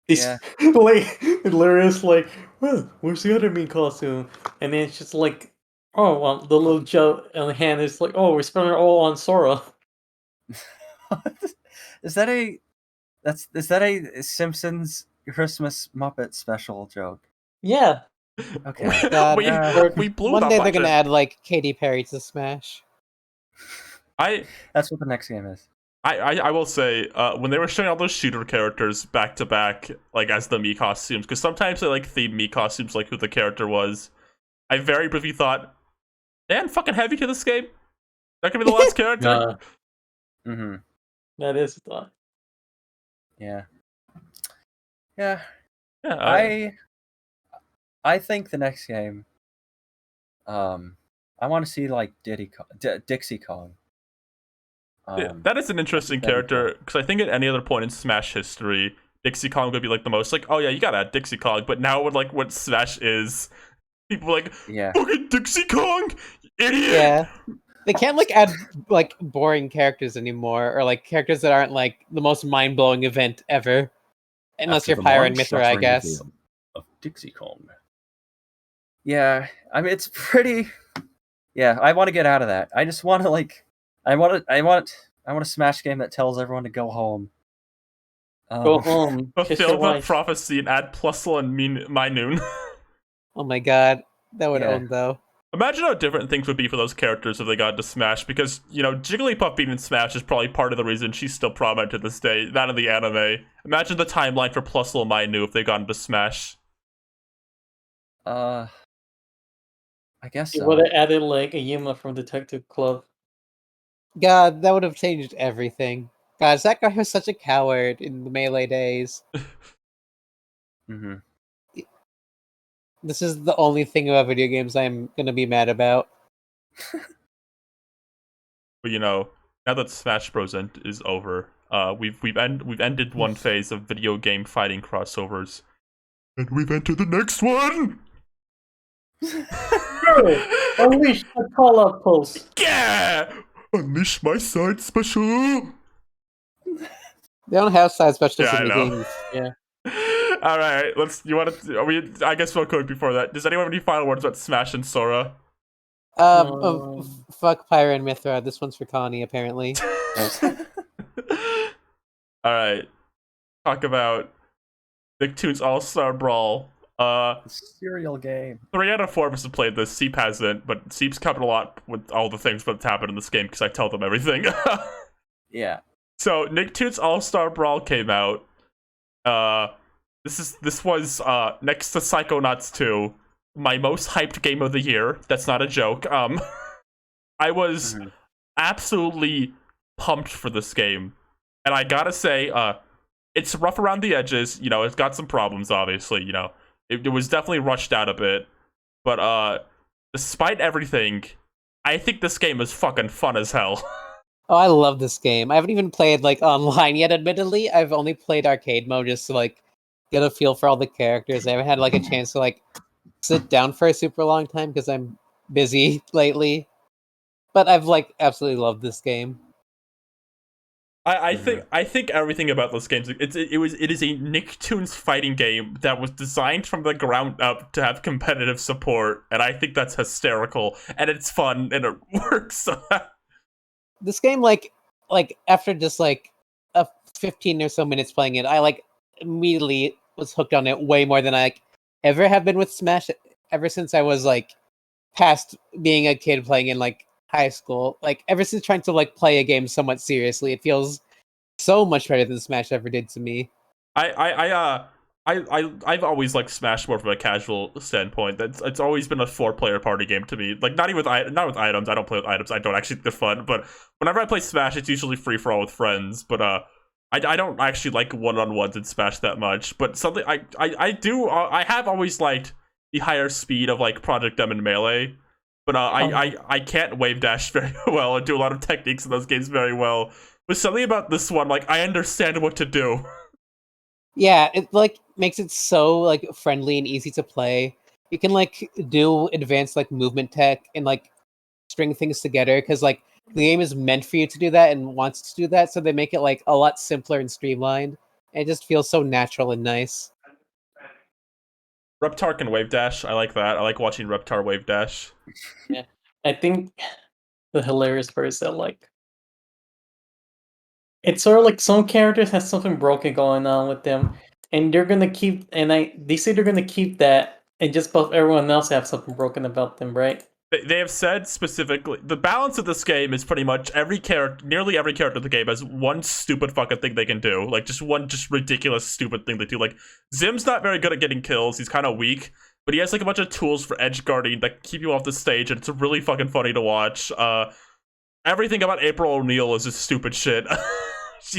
Yeah. Like, hilarious, like, well, where's the other me costume? And then it's just like, oh, well, the Little Judd on the hand is like, oh, we're spending it all on Sora. Is that a Simpsons Christmas Muppet special joke? Yeah. Okay. God, we blew one up day they're gonna add like Katy Perry to Smash. That's what the next game is. I will say, when they were showing all those shooter characters back to back, like as the Mii costumes, because sometimes they like theme Mii costumes, like who the character was. I very briefly thought, man, fucking heavy to this game. That could be the last character. Mm-hmm. That is a thought. Yeah. Yeah. Yeah. I think the next game. I want to see like Dixie Kong. That is an interesting character because I think at any other point in Smash history, Dixie Kong would be like the most like, oh yeah, you gotta add Dixie Kong. But now with like what Smash is, people are like, fucking Dixie Kong, idiot. Yeah, they can't like add like boring characters anymore, or like characters that aren't like the most mind blowing event ever, unless you're Pyra and Mithra, I guess. Of Dixie Kong. Yeah, I mean it's pretty. Yeah, I want to get out of that. I just want to like. I want a Smash game that tells everyone to go home. Go home. Fulfill the prophecy and add Plusle and Minoon. Oh my god, that would own though. Imagine how different things would be for those characters if they got to Smash, because, you know, Jigglypuff being in Smash is probably part of the reason she's still prominent to this day, not in the anime. Imagine the timeline for Plusle and Minoon if they got into Smash. I guess so. You would have added like a Yuma from Detective Club. God, that would have changed everything. God, that guy was such a coward in the Melee days. Mm-hmm. This is the only thing about video games I'm gonna be mad about. But you know, now that Smash Bros. Is over, we've ended one phase of video game fighting crossovers, and we've entered the next one. Unleash the call-out post. Yeah, unleash my side special. They don't have side specials in the know. games. Yeah. All right, I guess we'll go before that. Does anyone have any final words about Smash and Sora? Fuck Pyra and Mithra. This one's for Connie, apparently. All right, talk about Nicktoons All-Star Brawl. Serial game. 3 out of 4 of us have played this. Seep hasn't, but Seep's covered a lot with all the things that's happened in this game because I tell them everything. Yeah. So Nicktoons All-Star Brawl came out. This was next to Psychonauts 2, my most hyped game of the year. That's not a joke. I was absolutely pumped for this game, and I gotta say, it's rough around the edges. You know, it's got some problems. Obviously, you know, it was definitely rushed out a bit, but despite everything, I think this game is fucking fun as hell. Oh, I love this game. I haven't even played like online yet. Admittedly, I've only played arcade mode just to like get a feel for all the characters. I haven't had like a chance to like sit down for a super long time because I'm busy lately. But I've like absolutely loved this game. I think everything about this game it is a Nicktoons fighting game that was designed from the ground up to have competitive support, and I think that's hysterical, and it's fun and it works. This game, like after just like a 15 or so minutes playing it, I like immediately was hooked on it way more than I like, ever have been with Smash ever since I was like past being a kid playing in like high school. Like ever since trying to like play a game somewhat seriously, it feels so much better than Smash ever did to me. I've always liked Smash more from a casual standpoint. It's always been a 4-player party game to me. Like not with items. I don't play with items. I don't actually think they're fun. But whenever I play Smash, it's usually free for all with friends. But I don't actually like one-on-ones in Smash that much. But something I have always liked the higher speed of like Project M and Melee. But I can't wave dash very well and do a lot of techniques in those games very well. But something about this one, like I understand what to do. Yeah, it like makes it so like friendly and easy to play. You can like do advanced like movement tech and like string things together because like the game is meant for you to do that and wants to do that, so they make it like a lot simpler and streamlined. And it just feels so natural and nice. Reptar can wave dash. I like that. I like watching Reptar wave dash. Yeah, I think the hilarious part is that like it's sort of like some characters have something broken going on with them, and they're gonna keep. And they say they're gonna keep that, and just both everyone else have something broken about them, right? They have said specifically the balance of this game is pretty much nearly every character in the game has one stupid fucking thing they can do, like just one ridiculous stupid thing they do. Like Zim's not very good at getting kills; he's kind of weak, but he has like a bunch of tools for edge guarding that keep you off the stage, and it's really fucking funny to watch. Everything about April O'Neil is just stupid shit.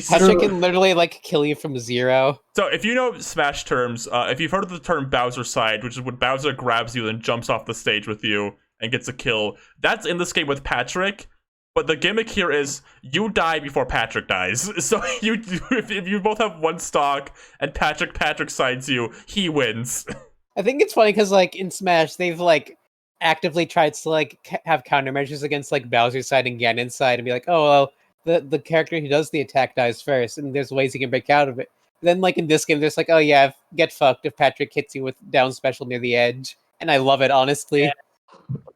Patrick can literally like kill you from zero. So if you know Smash terms, if you've heard of the term Bowser side, which is when Bowser grabs you and jumps off the stage with you and gets a kill, that's in this game with Patrick. But the gimmick here is you die before Patrick dies. So if you both have one stock and Patrick sides you, he wins. I think it's funny because like in Smash, they've like actively tried to like have countermeasures against like Bowser's side and Ganon's side and be like, oh well, the character who does the attack dies first, and there's ways he can break out of it. Then like in this game, there's like, oh yeah, get fucked if Patrick hits you with down special near the edge, and I love it honestly.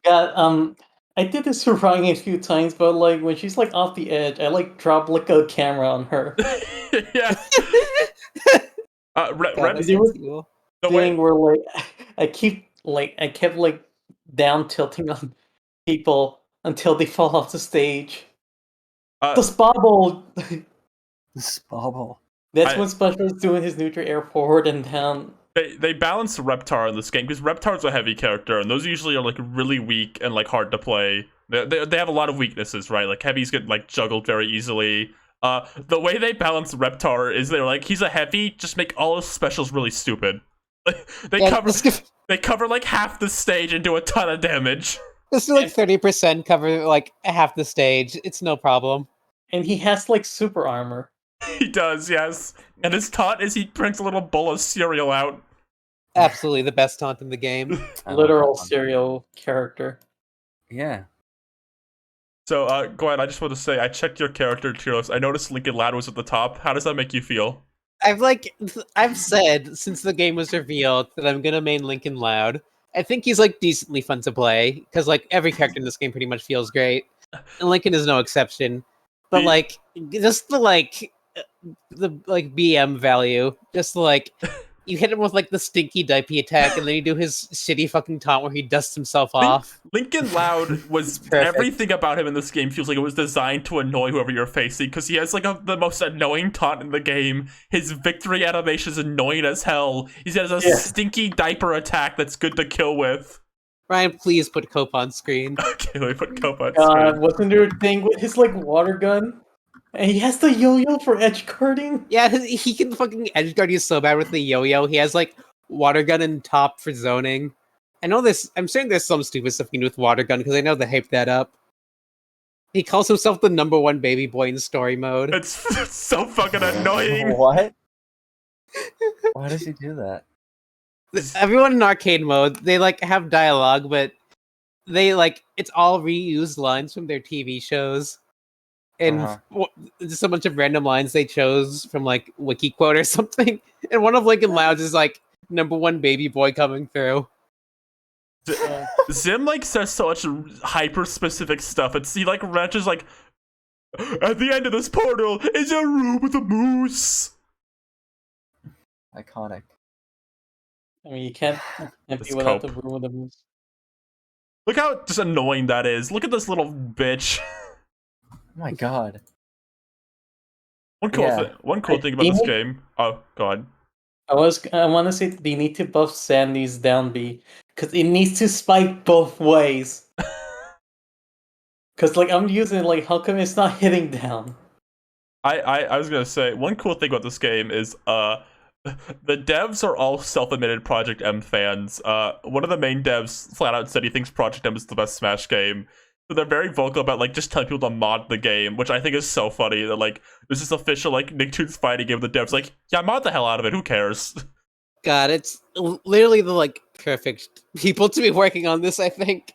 Yeah, I did this to Ryan a few times, but like when she's like off the edge, I like drop like a camera on her. Yeah. The thing where like I kept like down tilting on people until they fall off the stage. The Spobble! The Spobble. That's when Special is doing his neutral air forward and down. They balance Reptar in this game because Reptar's a heavy character, and those usually are like really weak and like hard to play. They have a lot of weaknesses, right? Like heavies get like juggled very easily. The way they balance Reptar is they're like, he's a heavy, just make all his specials really stupid. They cover like half the stage and do a ton of damage. Just do like 30% cover like half the stage. It's no problem. And he has like super armor. He does, yes. And his taunt is he brings a little bowl of cereal out. Absolutely the best taunt in the game. Literal cereal character. Yeah. So, go ahead. I just want to say, I checked your character tier list. I noticed Lincoln Loud was at the top. How does that make you feel? I've said since the game was revealed that I'm gonna main Lincoln Loud. I think he's like decently fun to play because like every character in this game pretty much feels great, and Lincoln is no exception. But like just the BM value, just like you hit him with like the stinky dipey attack, and then you do his shitty fucking taunt where he dusts himself off. Lincoln Loud was everything about him in this game feels like it was designed to annoy whoever you're facing because he has like the most annoying taunt in the game. His victory animation is annoying as hell. He has a stinky diaper attack that's good to kill with. Ryan, please put Cope on screen. Okay, let me put Cope on screen. Wasn't there a thing with his like water gun? And he has the yo-yo for edge guarding? Yeah, he can fucking edge guard you so bad with the yo-yo. He has like water gun and top for zoning. I know this. I'm saying there's some stupid stuff you can do with water gun because I know they hyped that up. He calls himself the #1 baby boy in story mode. It's so fucking annoying. What? Why does he do that? Everyone in arcade mode, they like have dialogue, but they like it's all reused lines from their TV shows. And just a bunch of random lines they chose from like wiki quote or something. And one of Lincoln Loud's is like #1 baby boy coming through. Zim like says so much hyper specific stuff. He like wrenches like at the end of this portal is a room with a moose. Iconic. I mean, you can't be without the room with the moose. Look how just annoying that is. Look at this little bitch. Oh my god. One cool thing about this game. Oh, god. I want to say they need to buff Sandy's down B because it needs to spike both ways. Because like I'm using like, how come it's not hitting down? I was gonna say one cool thing about this game is the devs are all self-admitted Project M fans. One of the main devs flat out said he thinks Project M is the best Smash game. So they're very vocal about like just telling people to mod the game, which I think is so funny. That like there's this official like Nicktoons fighting game. The devs like, yeah, mod the hell out of it. Who cares? God, it's literally the like perfect people to be working on this. I think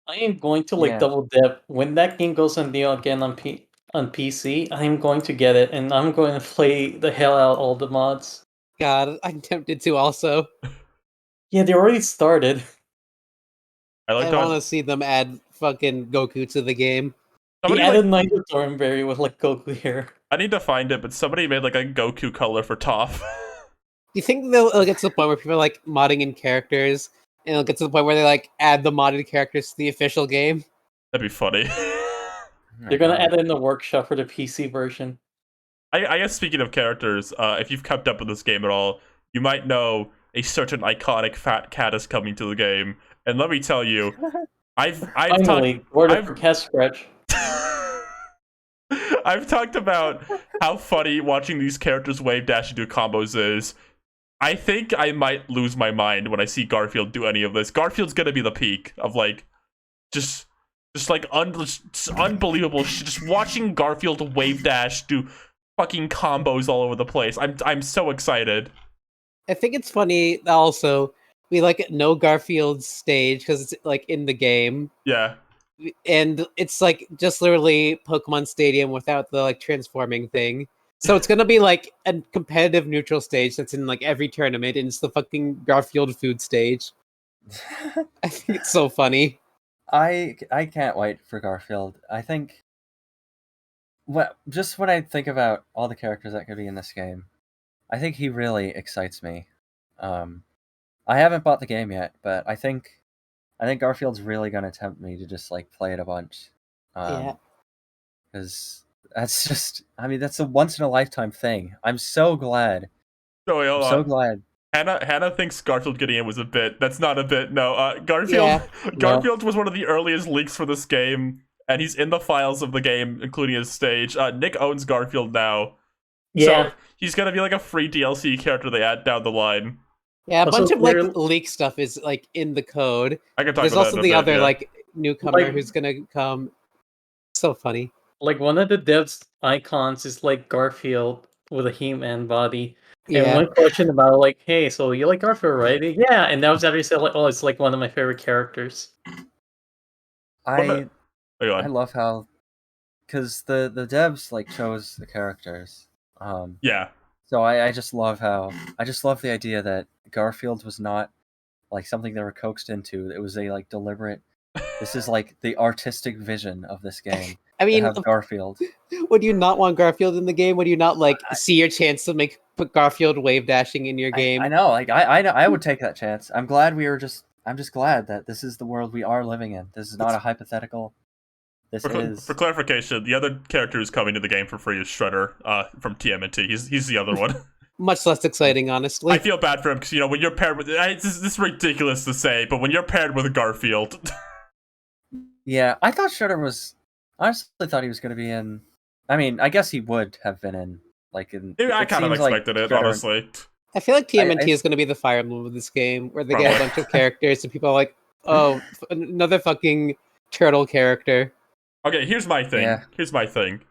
I am going to like double dip when that game goes on deal again on PC. I am going to get it and I'm going to play the hell out all the mods. God, I'm tempted to also. Yeah, they already started. I want to see them add fucking Goku to the game. He added Knight of Thornberry with like Goku here. I need to find it, but somebody made like a Goku color for Toph. Do you think they'll get to the point where people are like modding in characters and it'll get to the point where they like add the modded characters to the official game. That'd be funny. They're gonna add it in the workshop for the PC version. I guess speaking of characters, if you've kept up with this game at all, you might know a certain iconic fat cat is coming to the game. And let me tell you, I've cat scratch. I've talked about how funny watching these characters wave dash and do combos is. I think I might lose my mind when I see Garfield do any of this. Garfield's gonna be the peak of like, just unbelievable. Just watching Garfield wave dash do fucking combos all over the place. I'm so excited. I think it's funny also. We like know Garfield's stage because it's like in the game. Yeah. And it's like just literally Pokemon Stadium without the like transforming thing. So it's gonna be like a competitive neutral stage that's in like every tournament, and it's the fucking Garfield food stage. I think it's so funny. I can't wait for Garfield. I think just when I think about all the characters that could be in this game, I think he really excites me. I haven't bought the game yet, but I think Garfield's really gonna tempt me to just like play it a bunch. Yeah. Because that's just, I mean, that's a once in a lifetime thing. I'm so glad. Oh, wait, hold on. So glad. Hannah thinks Garfield getting in was a bit. That's not a bit. No, Garfield was one of the earliest leaks for this game, and he's in the files of the game, including his stage. Nick owns Garfield now. Yeah. So he's gonna be like a free DLC character they add down the line. Yeah, a bunch of like leak stuff is like in the code. I can talk There's about also that the in a other bit, like newcomer who's gonna come. So funny. Like one of the devs' icons is like Garfield with a He-Man body. And Yeah. one question about like, hey, so you like Garfield, right? Yeah, and that was after you said like, oh, it's like one of my favorite characters. I love how, because the devs like chose the characters. Yeah. So I just love the idea that Garfield was not like something they were coaxed into. It was a like deliberate. This is like the artistic vision of this game. I mean, have Garfield. Would you not want Garfield in the game? Would you not like see your chance to put Garfield wave dashing in your game? I know, like I would take that chance. I'm just glad that this is the world we are living in. This is not a hypothetical. For clarification, the other character who's coming to the game for free is Shredder from TMNT. He's the other one. Much less exciting, honestly. I feel bad for him because when you're paired with this is ridiculous to say, but when you're paired with Garfield. Yeah, I thought Shredder was. Honestly, thought he was going to be in. I mean, I guess he would have been in. Like in. I kind of expected it, honestly. I feel like TMNT is going to be the Fire Emblem of this game, where they get a bunch of characters and people are like, "Oh, another fucking turtle character." Okay, here's my thing. Yeah. Here's my thing.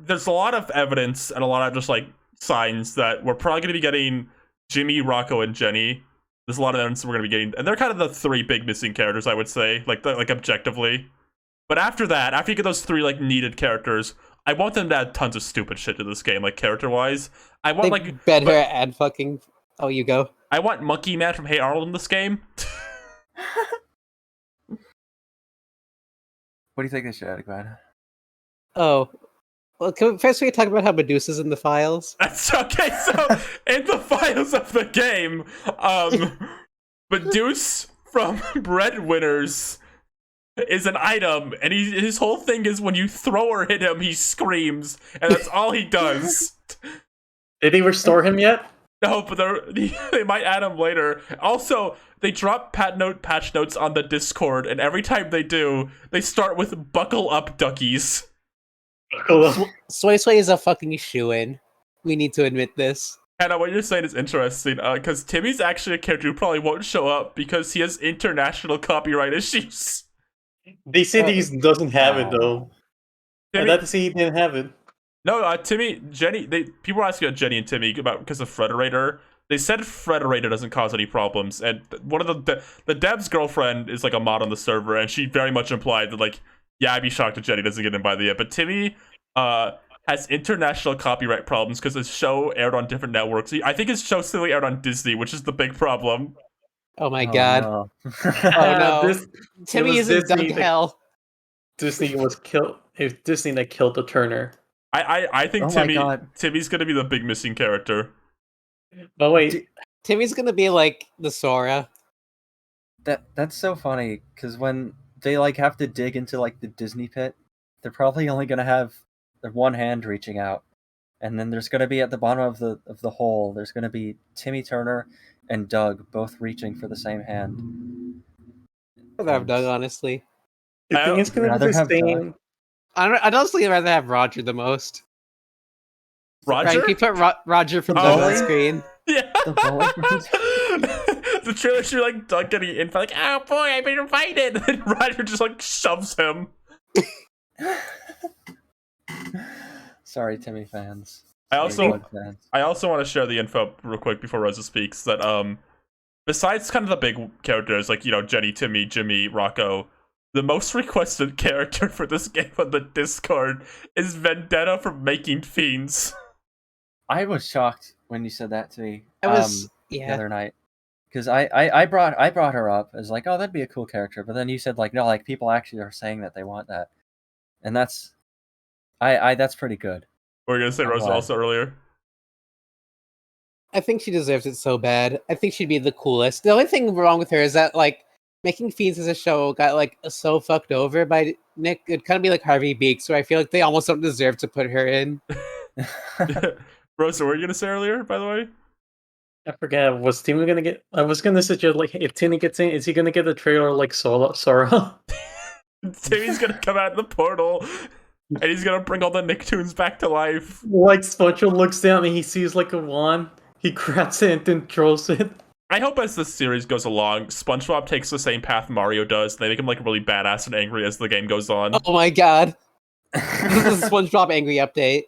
There's a lot of evidence and a lot of just like signs that we're probably going to be getting Jimmy, Rocco, and Jenny. There's a lot of evidence we're going to be getting, and they're kind of the three big missing characters, I would say, like objectively. But after that, after you get those three like needed characters, I want them to add tons of stupid shit to this game, like character-wise. I want better add fucking. Oh, you go. I want Monkey Man from Hey Arnold in this game. What do you think they should add, Glenn? Oh, well, first we can talk about how Medusa's in the files. That's okay. So in the files of the game, Medusa from Breadwinners is an item, and his whole thing is when you throw or hit him, he screams, and that's all he does. Did he restore him yet? No, but they might add him later. Also, they drop patch notes on the Discord, and every time they do, they start with "buckle up, duckies." Sway Sway is a fucking shoo-in. We need to admit this. Hannah, what you're saying is interesting, because Timmy's actually a character who probably won't show up because he has international copyright issues. They said he doesn't have it though. I'd like to see he didn't have it. No, Jenny. People were asking about Jenny and Timmy because of Frederator. They said Frederator doesn't cause any problems, and one of the dev's girlfriend is like a mod on the server, and she very much implied that like, yeah, I'd be shocked if Jenny doesn't get in by the end. But Timmy has international copyright problems because his show aired on different networks. I think his show still aired on Disney, which is the big problem. Oh my god. No. Oh no. Timmy is in Doug hell. Disney was killed. It was Disney that killed the Turner. I think Timmy's gonna be the big missing character. But wait, Timmy's gonna be like the Sora. That's so funny because when they like have to dig into like the Disney pit, they're probably only gonna have their one hand reaching out, and then there's gonna be at the bottom of the hole. There's gonna be Timmy Turner and Doug both reaching for the same hand. I'd rather have Doug, honestly. You think it's gonna be the same? I'd honestly rather have Roger the most. Roger? Right, can you put Roger from Doug on screen? Yeah. The trailer should like Doug getting in, like, oh boy, I've been invited. And Roger just like shoves him. Sorry, Timmy fans. I also want to share the info real quick before Rosa speaks that besides kind of the big characters like, you know, Jenny, Timmy, Jimmy, Rocco, the most requested character for this game on the Discord is Vendetta from Making Fiends. I was shocked when you said that to me. The other night, because I brought her up as like, oh, that'd be a cool character, but then you said like, no, like people actually are saying that they want that, and that's pretty good. What were you gonna say, Rosa, also earlier? I think she deserves it so bad. I think she'd be the coolest. The only thing wrong with her is that like Making Fiends as a show got like so fucked over by Nick. It'd kind of be like Harvey Beaks, where I feel like they almost don't deserve to put her in. Rosa, what were you gonna say earlier, by the way? I forget. Was Timmy gonna get? I was gonna suggest like, if Timmy gets in, is he gonna get the trailer like Sora? Timmy's gonna come out of the portal, and he's gonna bring all the Nicktoons back to life. Like SpongeBob looks down and he sees like a wand. He grabs it and then throws it. I hope as this series goes along, SpongeBob takes the same path Mario does. And they make him like really badass and angry as the game goes on. Oh my god! This is a SpongeBob angry update.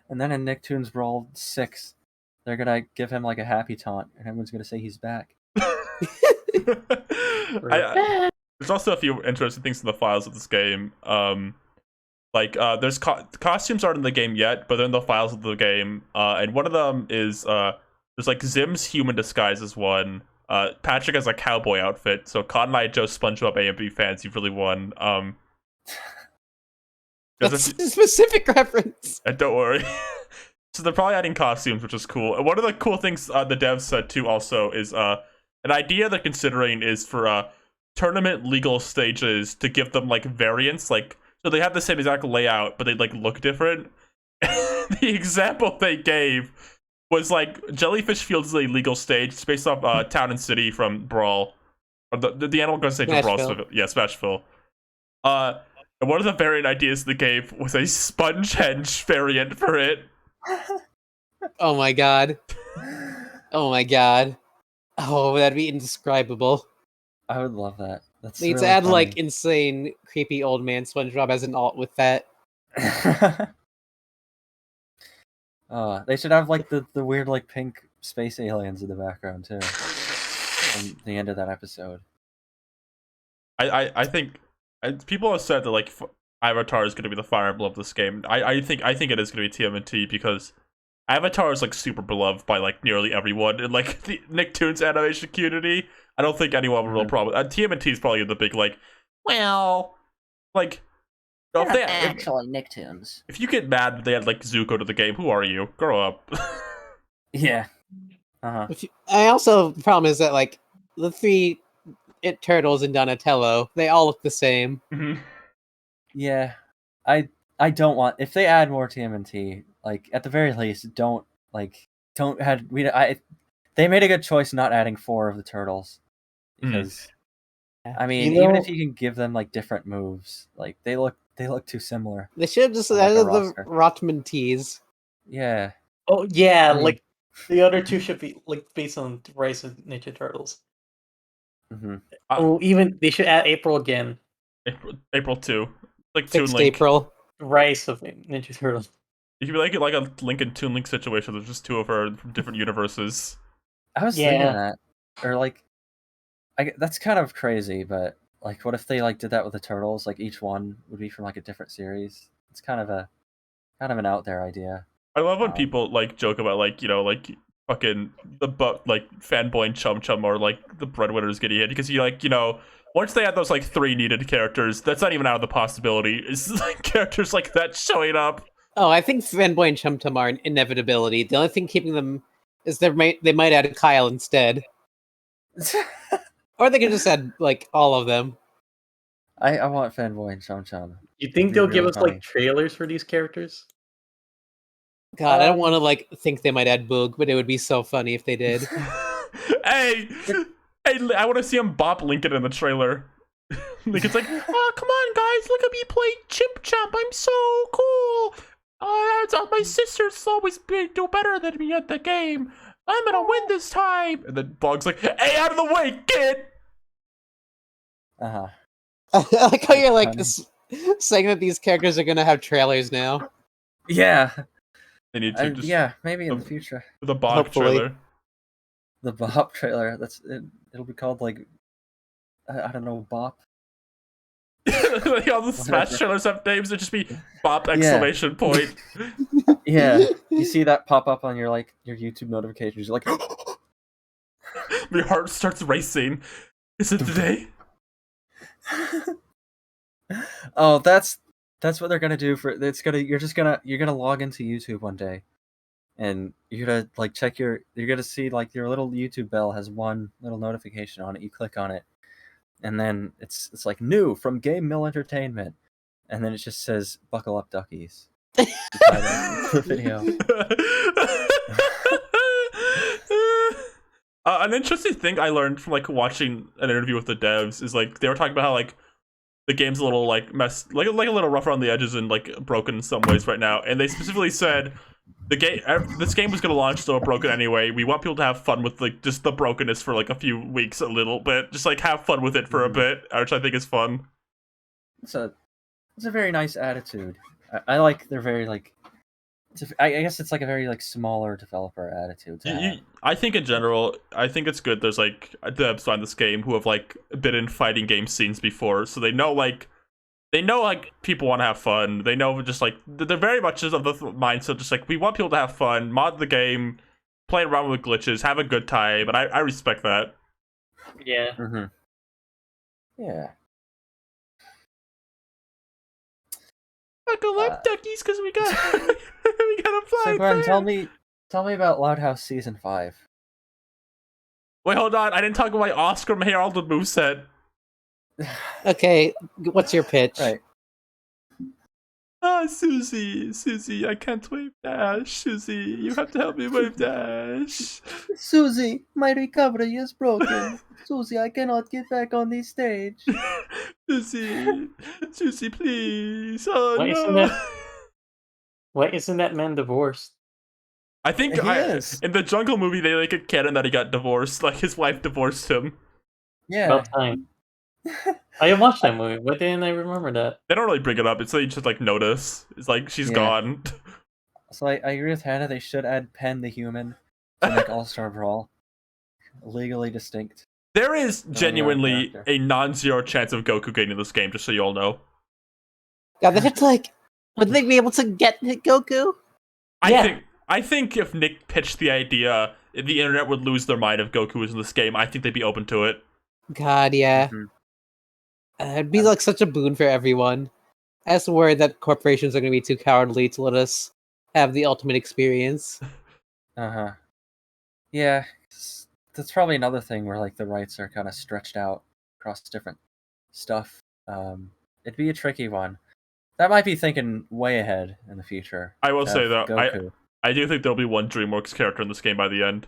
And then in Nicktoons Brawl 6, they're gonna give him like a happy taunt, and everyone's gonna say he's back. There's also a few interesting things in the files of this game. There's costumes aren't in the game yet, but they're in the files of the game. And one of them is there's like Zim's human disguise is one. Patrick has a cowboy outfit. So Cotton Eye Joe, SpongeBob A and B fans, you've really won. That's a specific reference. And don't worry. So they're probably adding costumes, which is cool. And one of the cool things the devs said too also is an idea they're considering is for tournament legal stages to give them like variants, like so they have the same exact layout, but they like look different. The example they gave was like Jellyfish Field is a legal stage. It's based off Town and City from Brawl, or the Animal Crossing stage from Brawl. Yeah, Smashville. And one of the variant ideas they gave was a Spongehenge variant for it. Oh my god. Oh my god. Oh, that'd be indescribable. I would love that. That's They need really to add funny. like insane, creepy old man SpongeBob as an alt with that. They should have like the weird like pink space aliens in the background too. In the end of that episode. I think people have said that like Avatar is going to be the Fire Emblem of this game. I think it is going to be TMNT because Avatar is like super beloved by like nearly everyone in like the Nicktoons animation community. I don't think anyone have a real problem. TMNT is probably the big like, well, like. They're not actually Nicktoons. If you get mad that they had like Zuko to the game, who are you? Grow up. Yeah. I also the problem is that like the three turtles in Donatello, they all look the same. Mm-hmm. Yeah, I don't want if they add more TMNT, like at the very least, they made a good choice not adding 4 of the turtles because I mean even if you can give them like different moves, like they look too similar. They should have just added the Rotman teas. Yeah. Oh yeah, like the other two should be like based on Rise of Ninja Turtles. Mm-hmm. Oh, even they should add April again. April 2, like Fixed Toon Link. April. Rise of Ninja Turtles. You could be like a Link and Toon Link situation. There's just 2 of her from different universes. I was thinking that, or like, that's kind of crazy, but like, what if they like did that with the turtles? Like each one would be from like a different series. It's kind of an out there idea. I love when people like joke about like like fucking like fanboy and Chum Chum or like the breadwinners getting hit because you like once they had those like 3 needed characters, that's not even out of the possibility. It's like characters like that showing up. Oh, I think Fanboy and Chum Chum are an inevitability. The only thing keeping them is they might add a Kyle instead. Or they could just add like all of them. I want Fanboy and Chum. You think they'll give us like trailers for these characters? God, I don't want to like think they might add Boog, but it would be so funny if they did. Hey, I want to see him bop Lincoln in the trailer. Like it's like, oh come on guys, look at me play Chimp Champ. I'm so cool. My sisters always do better than me at the game. I'm gonna win this time. And then Bog's like, hey, out of the way, kid. Uh-huh. I like how you're like saying that these characters are gonna have trailers now. Yeah. They need to just yeah, maybe in the future. The Bog trailer. The Bop trailer. It'll be called like I don't know, Bop. Like all the Smash trailers have names. It'd just be Bop exclamation point. Yeah, you see that pop up on your YouTube notifications. You're like, your heart starts racing. Is it today? Oh, that's what they're gonna do for. You're gonna log into YouTube one day, and you're gonna like check you're gonna see like your little YouTube bell has one little notification on it. You click on it, and then it's like new from Game Mill Entertainment, and then it just says "Buckle up, duckies." The video. An interesting thing I learned from like watching an interview with the devs is like they were talking about how like the game's a little like messed, like a little rough around the edges and like broken in some ways right now, and they specifically said this game was gonna launch so broken anyway. We want people to have fun with like just the brokenness for like a few weeks, a little bit, just like have fun with it for a bit, which I think is fun. It's a very nice attitude. I like they're very like. I guess it's like a very like smaller developer attitude. I think in general, I think it's good. There's like devs on this game who have like been in fighting game scenes before, so they know people want to have fun. They know just like they're very much just of the mindset, just like we want people to have fun, mod the game, play around with glitches, have a good time, and I respect that. Yeah. Mm-hmm. Yeah. Buckle up, duckies, because we got we got a fly. So Glenn, tell me about Loud House Season 5. Wait, hold on. I didn't talk about my Oscar Herald moveset. Okay, what's your pitch? Right. Ah, Susie, I can't wave dash. Susie, you have to help me wave dash. Susie, my recovery is broken. Susie, I cannot get back on the stage. Susie, please. Oh Why no. Isn't that man divorced? I think in the Jungle movie they like a canon that he got divorced. Like his wife divorced him. Yeah. About time. I watched that movie. Why didn't I remember that? They don't really bring it up. It's like you just like notice. It's like she's gone. So I agree with Hannah. They should add Pen the Human to like All-Star Brawl. Legally distinct. There is genuinely a non-zero chance of Goku getting this game, just so you all know. God, that's like, would they be able to get Goku? I think if Nick pitched the idea, the internet would lose their mind if Goku was in this game. I think they'd be open to it. God, yeah. Mm-hmm. It'd be like such a boon for everyone. I was worried that corporations are going to be too cowardly to let us have the ultimate experience. Uh-huh. Yeah, that's probably another thing where like the rights are kind of stretched out across different stuff. It'd be a tricky one. That might be thinking way ahead in the future. I will say though, Goku. I do think there'll be one DreamWorks character in this game by the end.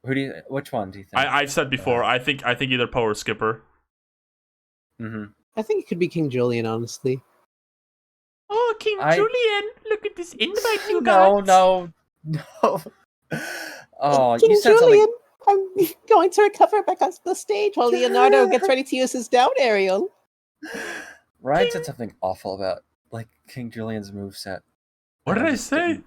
Which one do you think? I've said before. I think either Poe or Skipper. Mm-hmm. I think it could be King Julian, honestly. Oh, King Julian! Look at this invite you got. No. Oh, King you said Julian, something. I'm going to recover back onto the stage while Leonardo gets ready to use his down aerial. Ryan said something awful about like King Julian's moveset. What did I say?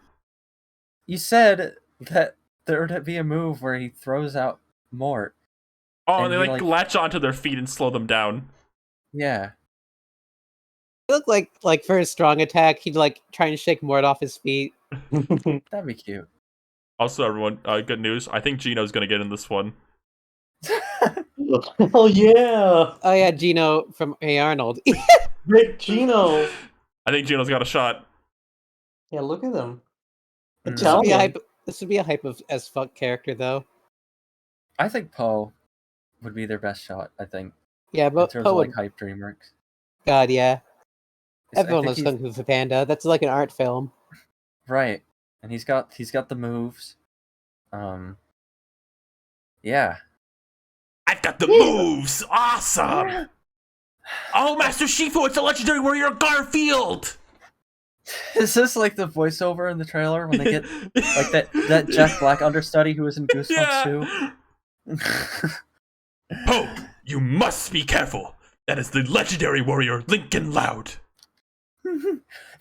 You said that there would be a move where he throws out Mort. Oh, and they like latch onto their feet and slow them down. Yeah. It looked like for his strong attack, he'd like try and shake Mort off his feet. That'd be cute. Also, everyone, good news. I think Gino's gonna get in this one. Oh yeah! Oh yeah, Gino from Hey Arnold. Rick Gino! I think Gino's got a shot. Yeah, look at him. This would be a hype of as fuck character though. I think Poe would be their best shot, I think. Yeah, but in terms of like hype DreamWorks. God, yeah. Everyone I loves Kung Fu Panda. That's like an art film. Right. And he's got the moves. Yeah. I've got the moves! Awesome! Oh, Master Shifu, it's a legendary warrior Garfield! Is this like the voiceover in the trailer when they get like that Jack Black understudy who was in Goosebumps 2? Pope, you must be careful. That is the legendary warrior Lincoln Loud.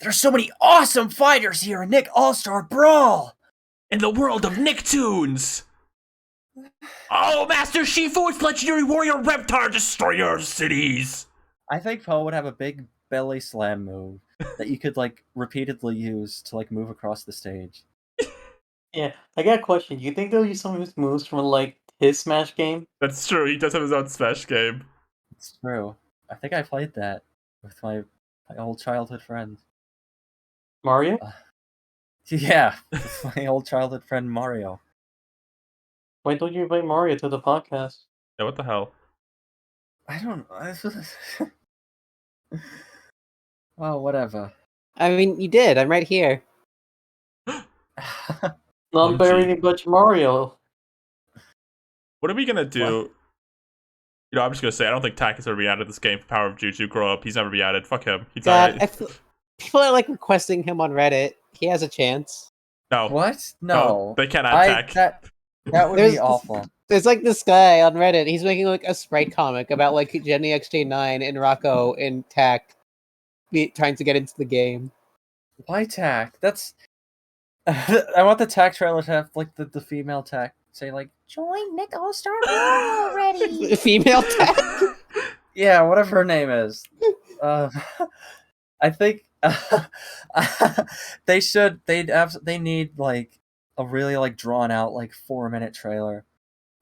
There's so many awesome fighters here in Nick All-Star Brawl! In the world of Nicktoons! Oh, Master Shifu, it's legendary warrior Reptar, destroyer of cities! I think Poe would have a big belly slam move that you could like repeatedly use to like move across the stage. Yeah, I got a question. Do you think they'll use some of his moves from like his Smash game? That's true, he does have his own Smash game. It's true. I think I played that with my old childhood friends. Mario? Yeah, with my old childhood friend Mario. Why don't you invite Mario to the podcast? Yeah, what the hell? I don't know. Well, whatever. I mean, you did. I'm right here. Not very much Mario. What are we gonna do? You know, I'm just gonna say, I don't think Tak is ever be added this game for Power of Juju. Grow up. He's never be added. Fuck him. He's God, people are like requesting him on Reddit. He has a chance. No. What? No. They can't add Tak. That would be awful. There's like this guy on Reddit. He's making like a sprite comic about like Jenny XJ9 and Rocco and Tak trying to get into the game. Why Tak? That's. I want the Tak trailer to have like the female Tak say like, "Join Nick All-Star Brawl already." Female Tak. Yeah, whatever her name is. I think they should. They need like a really like drawn out like 4-minute trailer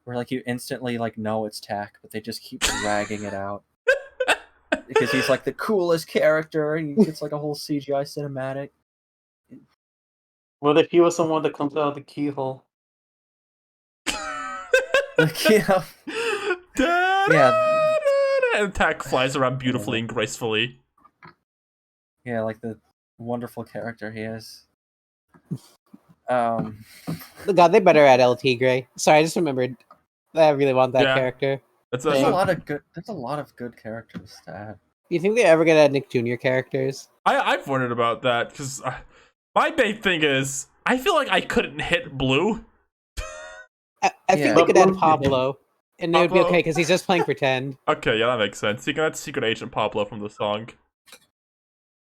where like you instantly like know it's Tak, but they just keep dragging it out because he's like the coolest character and he gets like a whole CGI cinematic. What if he was someone that comes out of the keyhole? The keyhole. Yeah. And Tak flies around beautifully and gracefully. Yeah, like the wonderful character he is. God, they better add El Tigre. Sorry, I just remembered. I really want that character. There's a lot of good characters to add. Do you think they ever gonna add Nick Jr. characters? I've wondered about that because my big thing is I feel like I couldn't hit Blue. I think they could add Pablo, and it would be okay because he's just playing pretend. Okay, yeah, that makes sense. You can add Secret Agent Pablo from the song.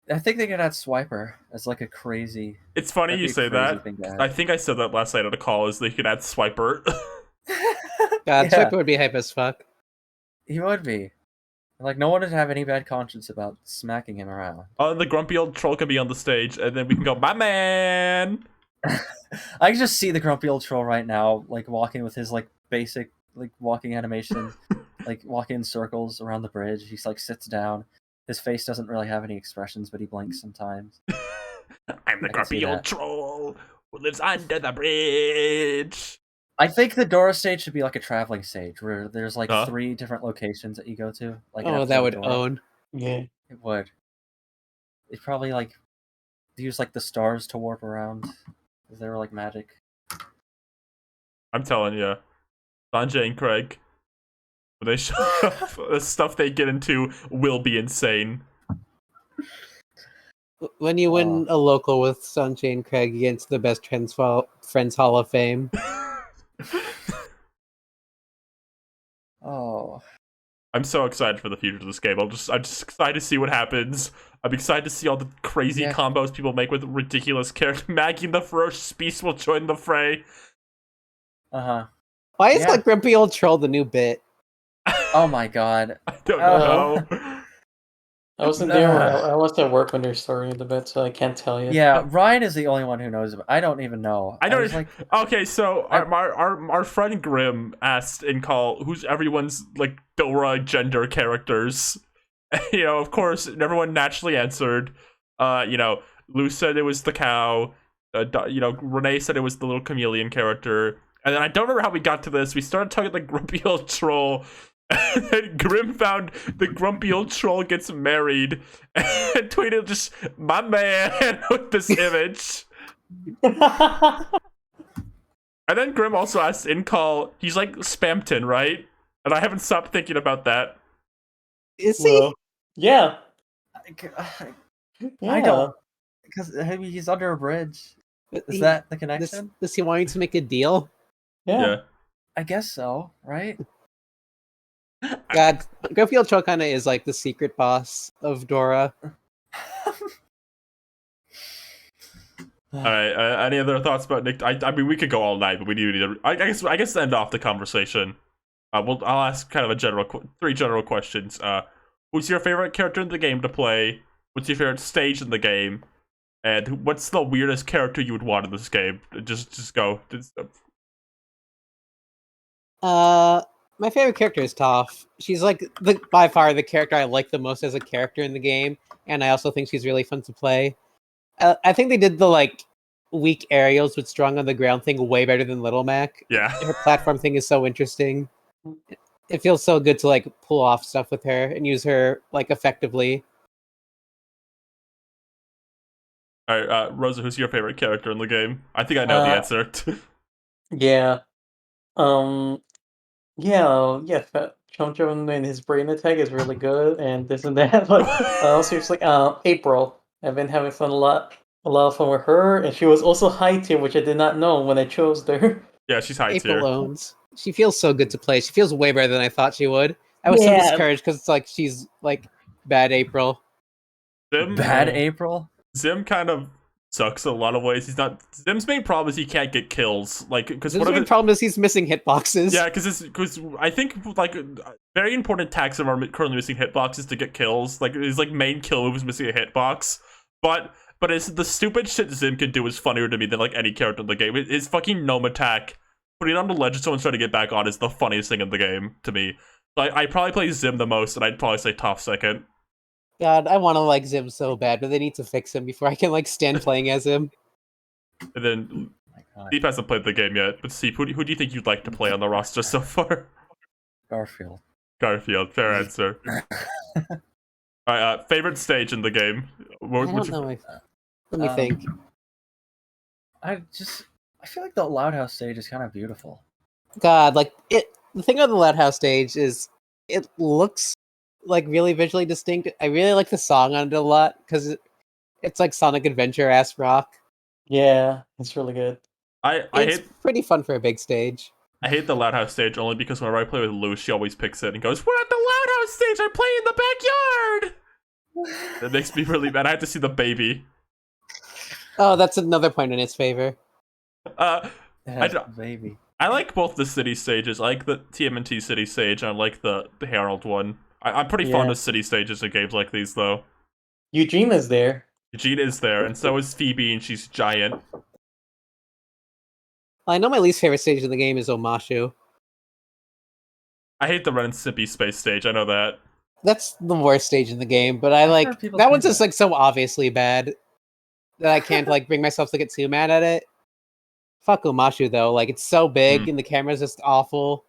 I think they could add Swiper as like a crazy. It's funny you say that. I think I said that last night at a call. Is they could add Swiper. God, Swiper would be hype as fuck. He would be. Like no one would have any bad conscience about smacking him around. The grumpy old troll can be on the stage, and then we can go, my man. I can just see the grumpy old troll right now, like walking with his like basic like walking animation, like walking in circles around the bridge. He's like sits down. His face doesn't really have any expressions, but he blinks sometimes. I'm the grumpy old troll who lives under the bridge. I think the Dora stage should be like a traveling stage where there's like 3 different locations that you go to. Like that would own. Yeah, it would. They probably like use like the stars to warp around because they were like magic. I'm telling you, Sanjay and Craig, when they show up, the stuff they get into will be insane. When you win a local with Sanjay and Craig against the best Friends Hall of Fame. Oh, I'm so excited for the future of this game. I'm just excited to see what happens. I'm excited to see all the crazy combos people make with ridiculous characters. Maggie and the Ferocious Beast will join the fray. Why is that grumpy old troll the new bit? Oh my god. I don't know. I wasn't there. I was at work when they're starting the bit, so I can't tell you. Yeah, Ryan is the only one who knows. I don't even know. I don't. Okay, so our friend Grim asked in call who's everyone's like Dora gender characters. You know, of course, everyone naturally answered. You know, Lou said it was the cow. You know, Renee said it was the little chameleon character. And then I don't remember how we got to this. We started talking the grumpy old troll. And then Grim found the grumpy old troll gets married and tweeted just, my man, with this image. And then Grim also asked in call, he's like spamton, right? And I haven't stopped thinking about that. Is he? Well, yeah. I don't. Because he's under a bridge. Is that the connection? Does he want you to make a deal? Yeah. I guess so, right? God, Garfield Cho kind of is like the secret boss of Dora. All right. Any other thoughts about Nick? I mean, we could go all night, but we need to. I guess to end off the conversation. I'll ask kind of a three general questions. Who's your favorite character in the game to play? What's your favorite stage in the game? And what's the weirdest character you would want in this game? Just go. My favorite character is Toph. She's like by far the character I like the most as a character in the game, and I also think she's really fun to play. I think they did the like weak aerials with strong on the ground thing way better than Little Mac. Yeah. Her platform thing is so interesting. It feels so good to like pull off stuff with her and use her like effectively. All right, Rosa, who's your favorite character in the game? I think I know the answer. Yeah. Yeah, Choncho and his brain attack is really good, and this and that. But also, it's like April. I've been having a lot of fun with her, and she was also high tier, which I did not know when I chose her. Yeah, she's high tier. April owns. She feels so good to play. She feels way better than I thought she would. I was so discouraged because it's like she's like bad April. Bad April? Zim kind of sucks in a lot of ways. Zim's main problem is he can't get kills. Like, because Zim's main problem is he's missing hitboxes. Yeah, because I think like very important attacks are currently missing hitboxes to get kills. Like his like main kill move is missing a hitbox. But it's the stupid shit Zim can do is funnier to me than like any character in the game. His fucking gnome attack, putting it on the ledge and someone's trying to get back on, is the funniest thing in the game to me. So I probably play Zim the most, and I'd probably say Toph second. God, I want to like Zim so bad, but they need to fix him before I can like stand playing as him. And then Steve hasn't played the game yet, but Steve, who do you think you'd like to play on the roster so far? Garfield. Fair answer. Alright, favorite stage in the game? I don't know. Let me think. I feel like the Loud House stage is kind of beautiful. God, like the thing about the Loud House stage is it looks like really visually distinct. I really like the song on it a lot because it's like Sonic Adventure-ass rock. Yeah, it's really good. It's pretty fun for a big stage. I hate the Loud House stage only because whenever I play with Lou, she always picks it and goes, "We're at the Loud House stage. I play in the backyard." That makes me really mad. I have to see the baby. Oh, that's another point in its favor. Baby. I like both the city stages. I like the TMNT city stage, and I like the Herald one. I'm pretty fond of city stages in games like these, though. Eugene is there. Eugene is there, and so is Phoebe, and she's giant. I know my least favorite stage in the game is Omashu. I hate the Ren and Stimpy space stage, I know that. That's the worst stage in the game, but I like that one's just like so obviously bad that I can't like bring myself to get too mad at it. Fuck Omashu though, like it's so big and the camera's just awful.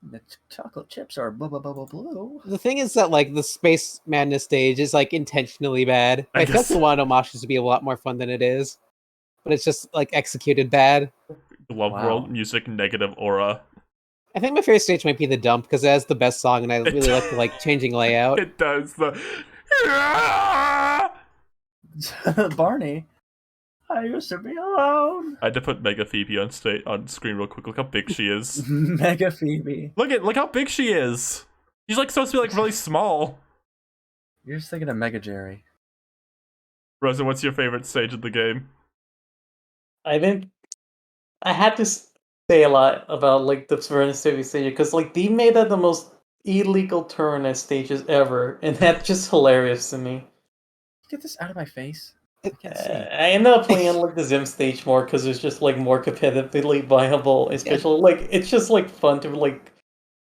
The chocolate chips are blah blah blah blah blue. The thing is that like the Space Madness stage is like intentionally bad. I definitely want Omashu to be a lot more fun than it is, but it's just like executed bad. Love World music negative aura. I think my favorite stage might be the dump because it has the best song, and I really like the like changing layout. It does the Barney. I used to be alone. I had to put Mega Phoebe on screen real quick. Look how big she is. Mega Phoebe. Look how big she is. She's like supposed to be like really small. You're just thinking of Mega Jerry. Rosa, what's your favorite stage of the game? I had to say a lot about like the Ren and Stimpy stage because like they made that the most illegal turn at stages ever, and that's just hilarious to me. Get this out of my face. I ended up playing like the Zim stage more because it's just like more competitively viable, especially like it's just like fun to like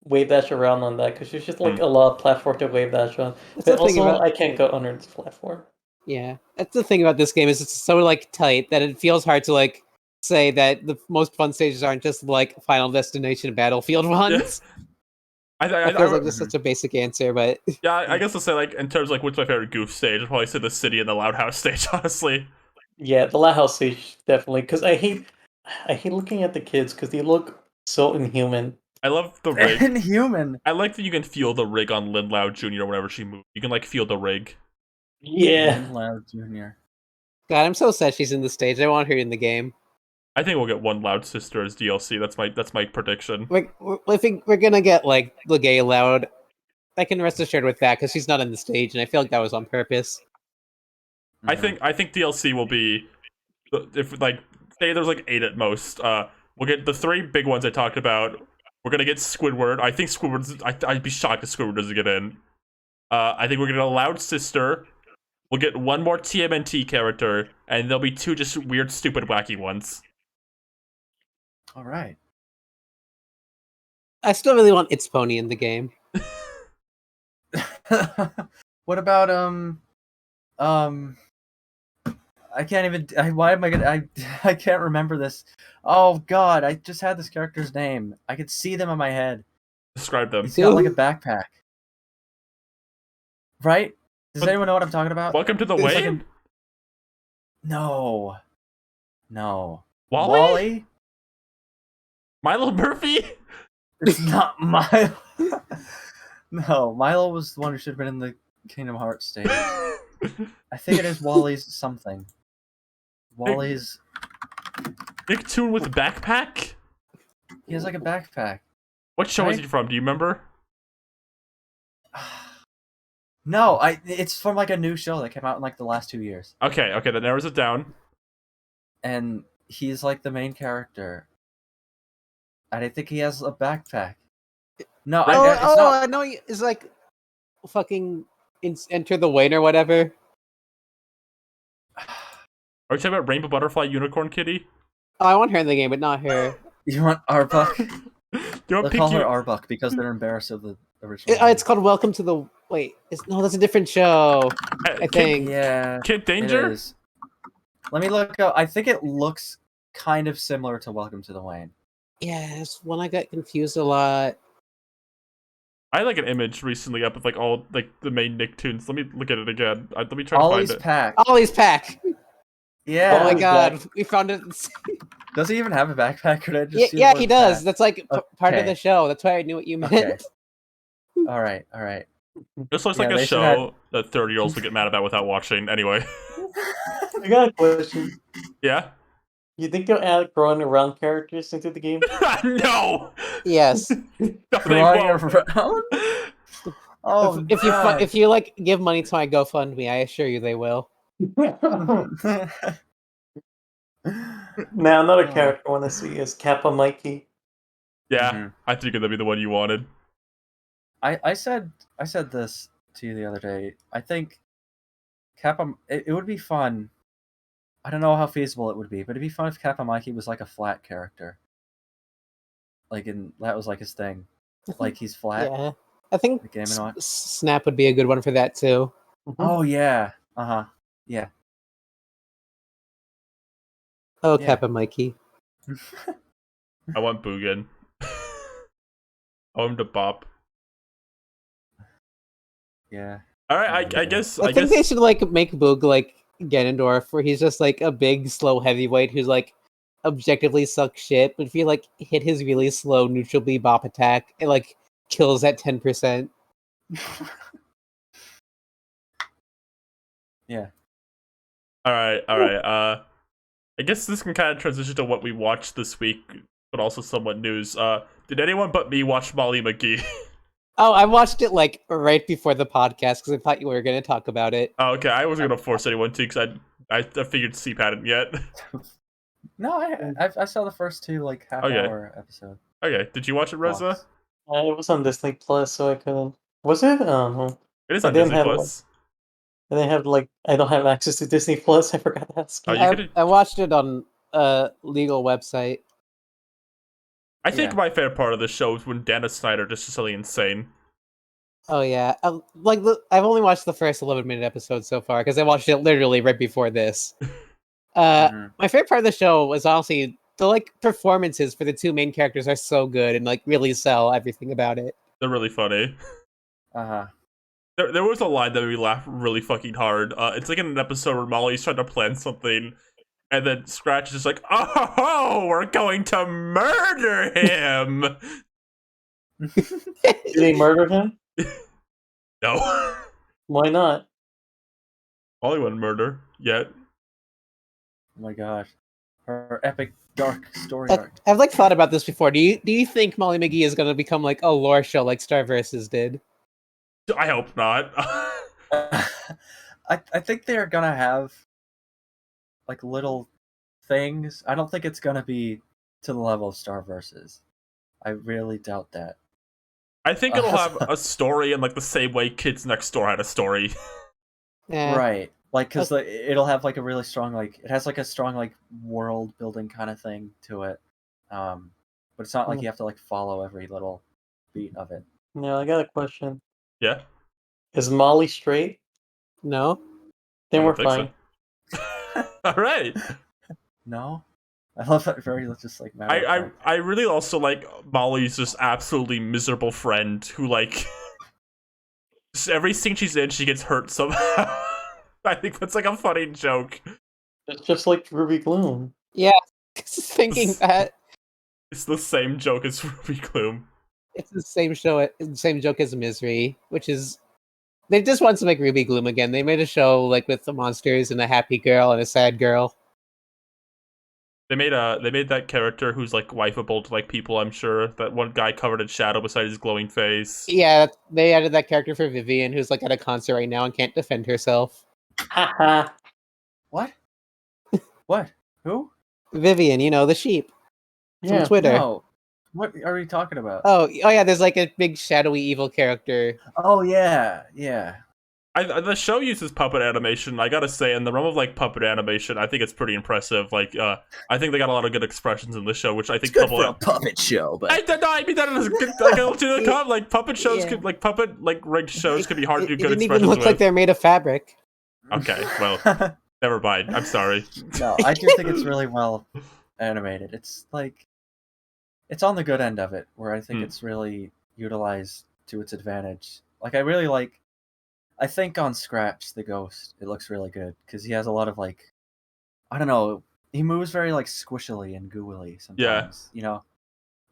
wave dash around on that because there's just like a lot of platform to wave dash on. But also I can't go under this platform. Yeah, that's the thing about this game is it's so like tight that it feels hard to like say that the most fun stages aren't just like Final Destination Battlefield ones. Yeah. I feel like this is such a basic answer, but yeah, I guess I'll say like in terms of like what's my favorite Goof stage, I'll probably say the city and the Loud House stage, honestly. Yeah, the Loud House stage definitely, because I hate looking at the kids because they look so inhuman. I love the rig. Inhuman. I like that you can feel the rig on Lynn Loud Jr. whenever she moves. You can like feel the rig. Yeah. Lynn Loud Jr. God, I'm so sad she's in the stage. I want her in the game. I think we'll get one Loud Sister as DLC. That's my prediction. I think we're gonna get like the gay Loud. I can rest assured with that because she's not in the stage, and I feel like that was on purpose. I think DLC will be if like say there's like 8 at most. We'll get the 3 big ones I talked about. We're gonna get Squidward. I think Squidward's. I'd be shocked if Squidward doesn't get in. I think we're gonna get a Loud Sister. We'll get one more TMNT character, and there'll be 2 just weird, stupid, wacky ones. All right. I still really want It's Pony in the game. What about I can't even. Why am I gonna? I can't remember this. Oh God! I just had this character's name. I could see them in my head. Describe them. He's got like a backpack, right? Does anyone know what I'm talking about? Welcome to the Wave. Like no. Wally? Milo Murphy? It's not Milo. No, Milo was the one who should have been in the Kingdom Hearts stage. I think it is Wally's something. Wally's Nicktoon with a backpack? He has like a backpack. What show is he from? Do you remember? No, it's from like a new show that came out in like the last 2 years. Okay, that narrows it down. And he's like the main character. And I think he has a backpack. No, I know it's like fucking Enter the Wayne or whatever. Are you talking about Rainbow Butterfly Unicorn Kitty? Oh, I want her in the game, but not her. You want Arbuck? They'll call her Arbuck because they're embarrassed of the original. It's called Welcome to the... Wait, no, that's a different show. I think. Yeah. Kid Danger? It is. Let me look up. I think it looks kind of similar to Welcome to the Wayne. Yeah, it's one I got confused a lot. I had like an image recently up of like all like the main Nicktoons. Let me look at it again. Let me try to find it. Ollie's Pack. Yeah. Oh my god, we found it. Does he even have a backpack? Or did I just yeah, he does. Pack? That's like part of Okay. the show. That's why I knew what you meant. Okay. All right. This looks like a show that 30-year-olds would get mad about without watching. Anyway. I got a question. Yeah? You think they'll add growing around characters into the game? No! Yes. Growing around? Oh, if you like give money to my GoFundMe, I assure you they will. Now another character I want to see is Kappa Mikey. Yeah, I think that'd be the one you wanted. I said this to you the other day. I think Kappa. It would be fun. I don't know how feasible it would be, but it'd be fun if Kappa Mikey was like a flat character. That was like his thing. Like he's flat. Yeah, I think Snap would be a good one for that too. Oh yeah. Yeah. Oh, yeah. Kappa Mikey. I want Boogan. I want him to bop. Yeah. All right, I guess. I think they should like make Boog like Ganondorf, where he's just like a big, slow heavyweight who's like objectively sucks shit, but if you like hit his really slow neutral B bop attack, it like kills at 10%. Yeah. All right. I guess this can kind of transition to what we watched this week, but also somewhat news. Did anyone but me watch Molly McGee? Oh, I watched it like right before the podcast because I thought you were going to talk about it. Oh, okay. I wasn't going to force anyone to because I figured Seep hadn't yet. No, I saw the first 2 like half-hour episode. Okay, did you watch it, Reza? It was on Disney Plus, so I couldn't. Was it? No. It is on Disney Plus. I don't have access to Disney Plus. I forgot to ask. I watched it on a legal website. I think my favorite part of the show is when Dana Snyder just is something insane. Oh yeah, I've only watched the first 11-minute episode so far because I watched it literally right before this. My favorite part of the show was honestly the like performances for the two main characters are so good and like really sell everything about it. They're really funny. There was a line that made me laugh really fucking hard. It's like in an episode where Molly's trying to plan something, and then Scratch is just like, "Oh, we're going to murder him." Did they murder him? No. Why not? Molly wouldn't murder yet. Oh my gosh, her epic dark story arc. I've like thought about this before. Do you think Molly McGee is gonna become like a lore show like Star Versus did? I hope not. I think they're gonna have like little things. I don't think it's gonna be to the level of Star Versus. I really doubt that. I think it'll have a story in like the same way Kids Next Door had a story. Right. Like, because it'll have like a really strong, like, it has like a strong like world building kind of thing to it. But it's not like you have to like follow every little beat of it. Yeah, I got a question. Yeah. Is Molly straight? No. Then we're fine. So. All right. No. I love that very just like matter. I really also like Molly's just absolutely miserable friend who like every scene she's in she gets hurt somehow. I think that's like a funny joke. It's just like Ruby Gloom. Yeah, thinking that it's the same joke as Ruby Gloom. It's the same show, the same joke as Misery, which is they just want to make Ruby Gloom again. They made a show like with the monsters and a happy girl and a sad girl. They made that character who's like wifeable to like people. I'm sure that one guy covered in shadow beside his glowing face. Yeah, they added that character for Vivian, who's like at a concert right now and can't defend herself. Haha. What? What? Who? Vivian, you know, the sheep. Yeah. From Twitter. No. What are we talking about? Oh yeah, there's like a big shadowy evil character. Oh yeah, yeah. The show uses puppet animation. I gotta say, in the realm of like puppet animation, I think it's pretty impressive. Like, I think they got a lot of good expressions in the show, which I think it's good for a puppet show. But I mean that is good. Like puppet shows could like puppet like rigged shows could be hard to do good expressions. It didn't even look like they're made of fabric. Okay, well, never mind. I'm sorry. No, I do think it's really well animated. It's like it's on the good end of it, where I think it's really utilized to its advantage. Like I think on Scratch, the ghost, it looks really good because he has a lot of like, I don't know, he moves very like squishily and gooily sometimes. Yeah. You know,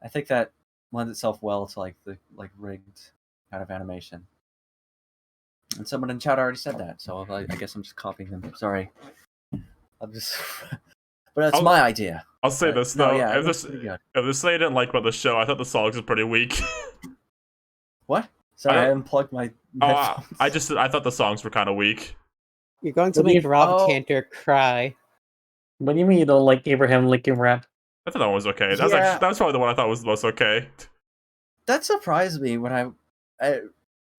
I think that lends itself well to like the like rigged kind of animation. And someone in chat already said that, so I guess I'm just copying them. Sorry, I'm just, but that's my idea. I'll say this though. If this thing I didn't like about the show, I thought the songs were pretty weak. What? Sorry, I unplugged my headphones. I thought the songs were kind of weak. You're going to make Rob Cantor cry. What do you mean you don't like Abraham Lincoln Rap? I thought that one was okay. That was probably the one I thought was the most okay. That surprised me when I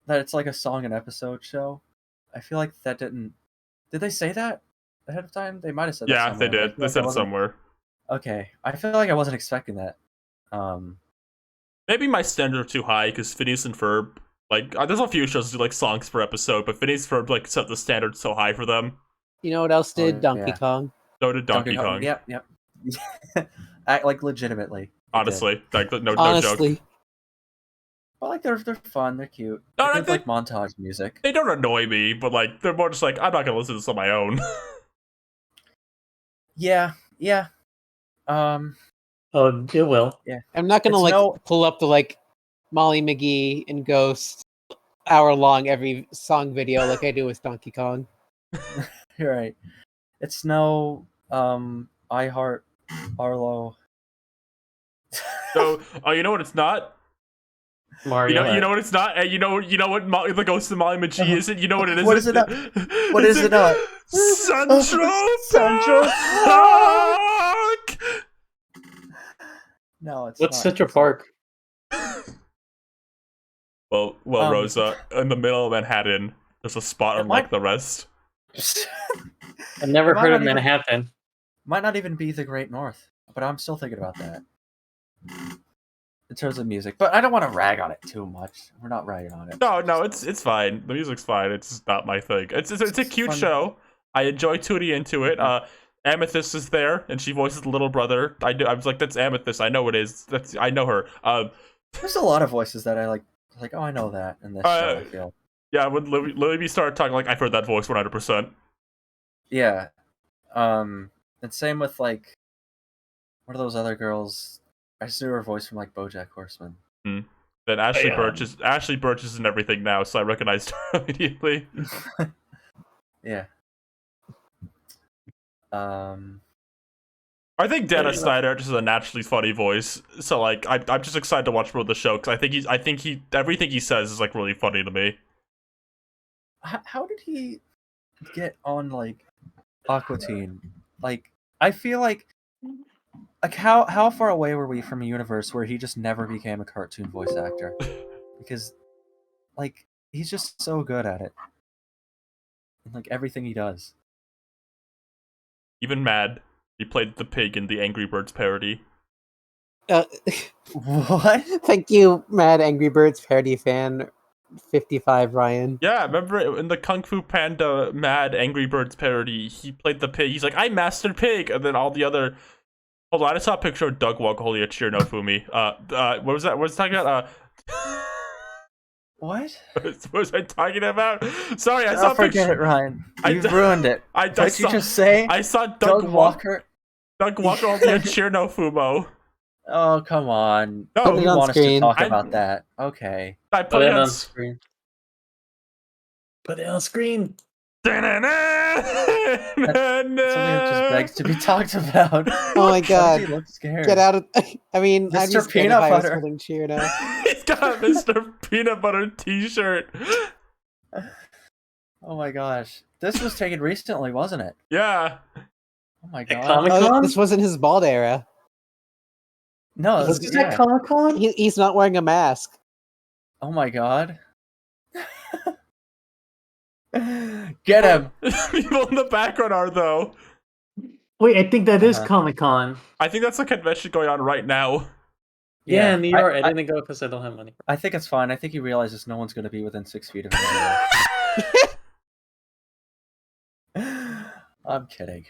that it's like a song and episode show. I feel like that didn't. Did they say that ahead of time? They might have said that. Yeah, they did. They said it somewhere. Okay, I feel like I wasn't expecting that. Maybe my standards are too high because Phineas and Ferb. Like, there's a few shows that do like songs per episode, but Phineas and Ferb like set the standard so high for them. You know what else did? Donkey Kong. So did Donkey Kong. Yep. Act like legitimately. Honestly, like no joke. But like they're fun, they're cute. They're like montage music. They don't annoy me, but like they're more just like I'm not gonna listen to this on my own. Yeah. Oh, it will. Yeah. I'm not gonna pull up the like Molly McGee and Ghost hour-long every song video like I do with Donkey Kong. You're right. It's no I Heart Arlo. So, you know what it's not? Mario. You know what it's not? And you know what the Ghost of Molly McGee is? You know what it is? What is it not? What is it not? Central Park! No, it's What's not. Central Park? Well, Rosa, in the middle of Manhattan, there's a spot unlike the rest. I've never heard of Manhattan. Might not even be the Great North, but I'm still thinking about that in terms of music. But I don't want to rag on it too much. We're not ragging on it. No, it's fine. The music's fine. It's not my thing. It's a cute show. I enjoy tuning into it. Amethyst is there, and she voices the little brother. I was like, that's Amethyst. I know it is. I know her. There's a lot of voices that I like. Like, oh, I know that in this show. I feel. Yeah, when Libby started talking, like, I've heard that voice 100%. Yeah. And same with like, what are those other girls? I just knew her voice from like BoJack Horseman. Then Ashley Birch is in everything now, so I recognized her immediately. Yeah. I think Dana Snyder just has a naturally funny voice, so like I'm just excited to watch more of the show because I think everything he says is like really funny to me. How did he get on like Aqua Teen? Like, I feel like how far away were we from a universe where he just never became a cartoon voice actor? Because like he's just so good at it, and like everything he does. Even Mad, he played the pig in the Angry Birds parody. What? Thank you, Mad Angry Birds parody fan 55 Ryan. Yeah, remember in the Kung Fu Panda Mad Angry Birds parody, he played the pig. He's like, I mastered pig, and then all the other. Hold on, I saw a picture of Doug Walker holding a cheer no Fumi. What was that? What was I talking about? What? What was I talking about? Sorry, I saw a picture. Forget it, Ryan. You've ruined it. What did you just say? I saw Doug Walker. Doug Walker holding a cheer no Fumo. Oh, come on. No, you want us to talk about that. Okay. I put it on screen. Put it on screen. Something that just begs to be talked about. Oh my god. He looks scared. Get out of... I mean, Mr. Peanut Butter. Cheer now. He's got a Mr. Peanut Butter t-shirt. Oh my gosh. This was taken recently, wasn't it? Yeah. Oh my god. Comic-Con? This wasn't his bald era. No, was this at Comic-Con? He's not wearing a mask. Oh my god. Get him! People in the background are, though. Wait, I think that is Comic-Con. I think that's a convention going on right now. Yeah, in New York. I didn't go because I don't have money. I think it's fine. I think he realizes no one's going to be within 6 feet of him. I'm kidding.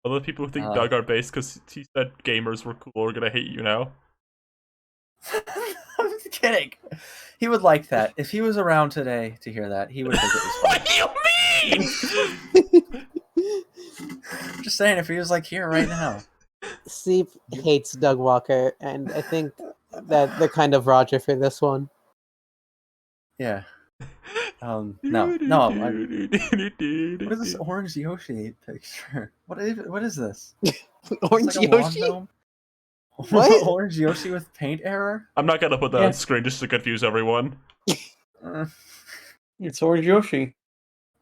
All the people who think Doug are based because he said gamers were cool are going to hate you now. I'm kidding. He would like that. If he was around today to hear that, he would think it was funny. What do you mean? Just saying, if he was like here right now. Steve hates Doug Walker, and I think that they're kind of Roger for this one. Yeah. No. What is this orange Yoshi picture? What is this? Orange like Yoshi? What? Orange Yoshi with paint error? I'm not going to put that on screen just to confuse everyone. It's Orange Yoshi.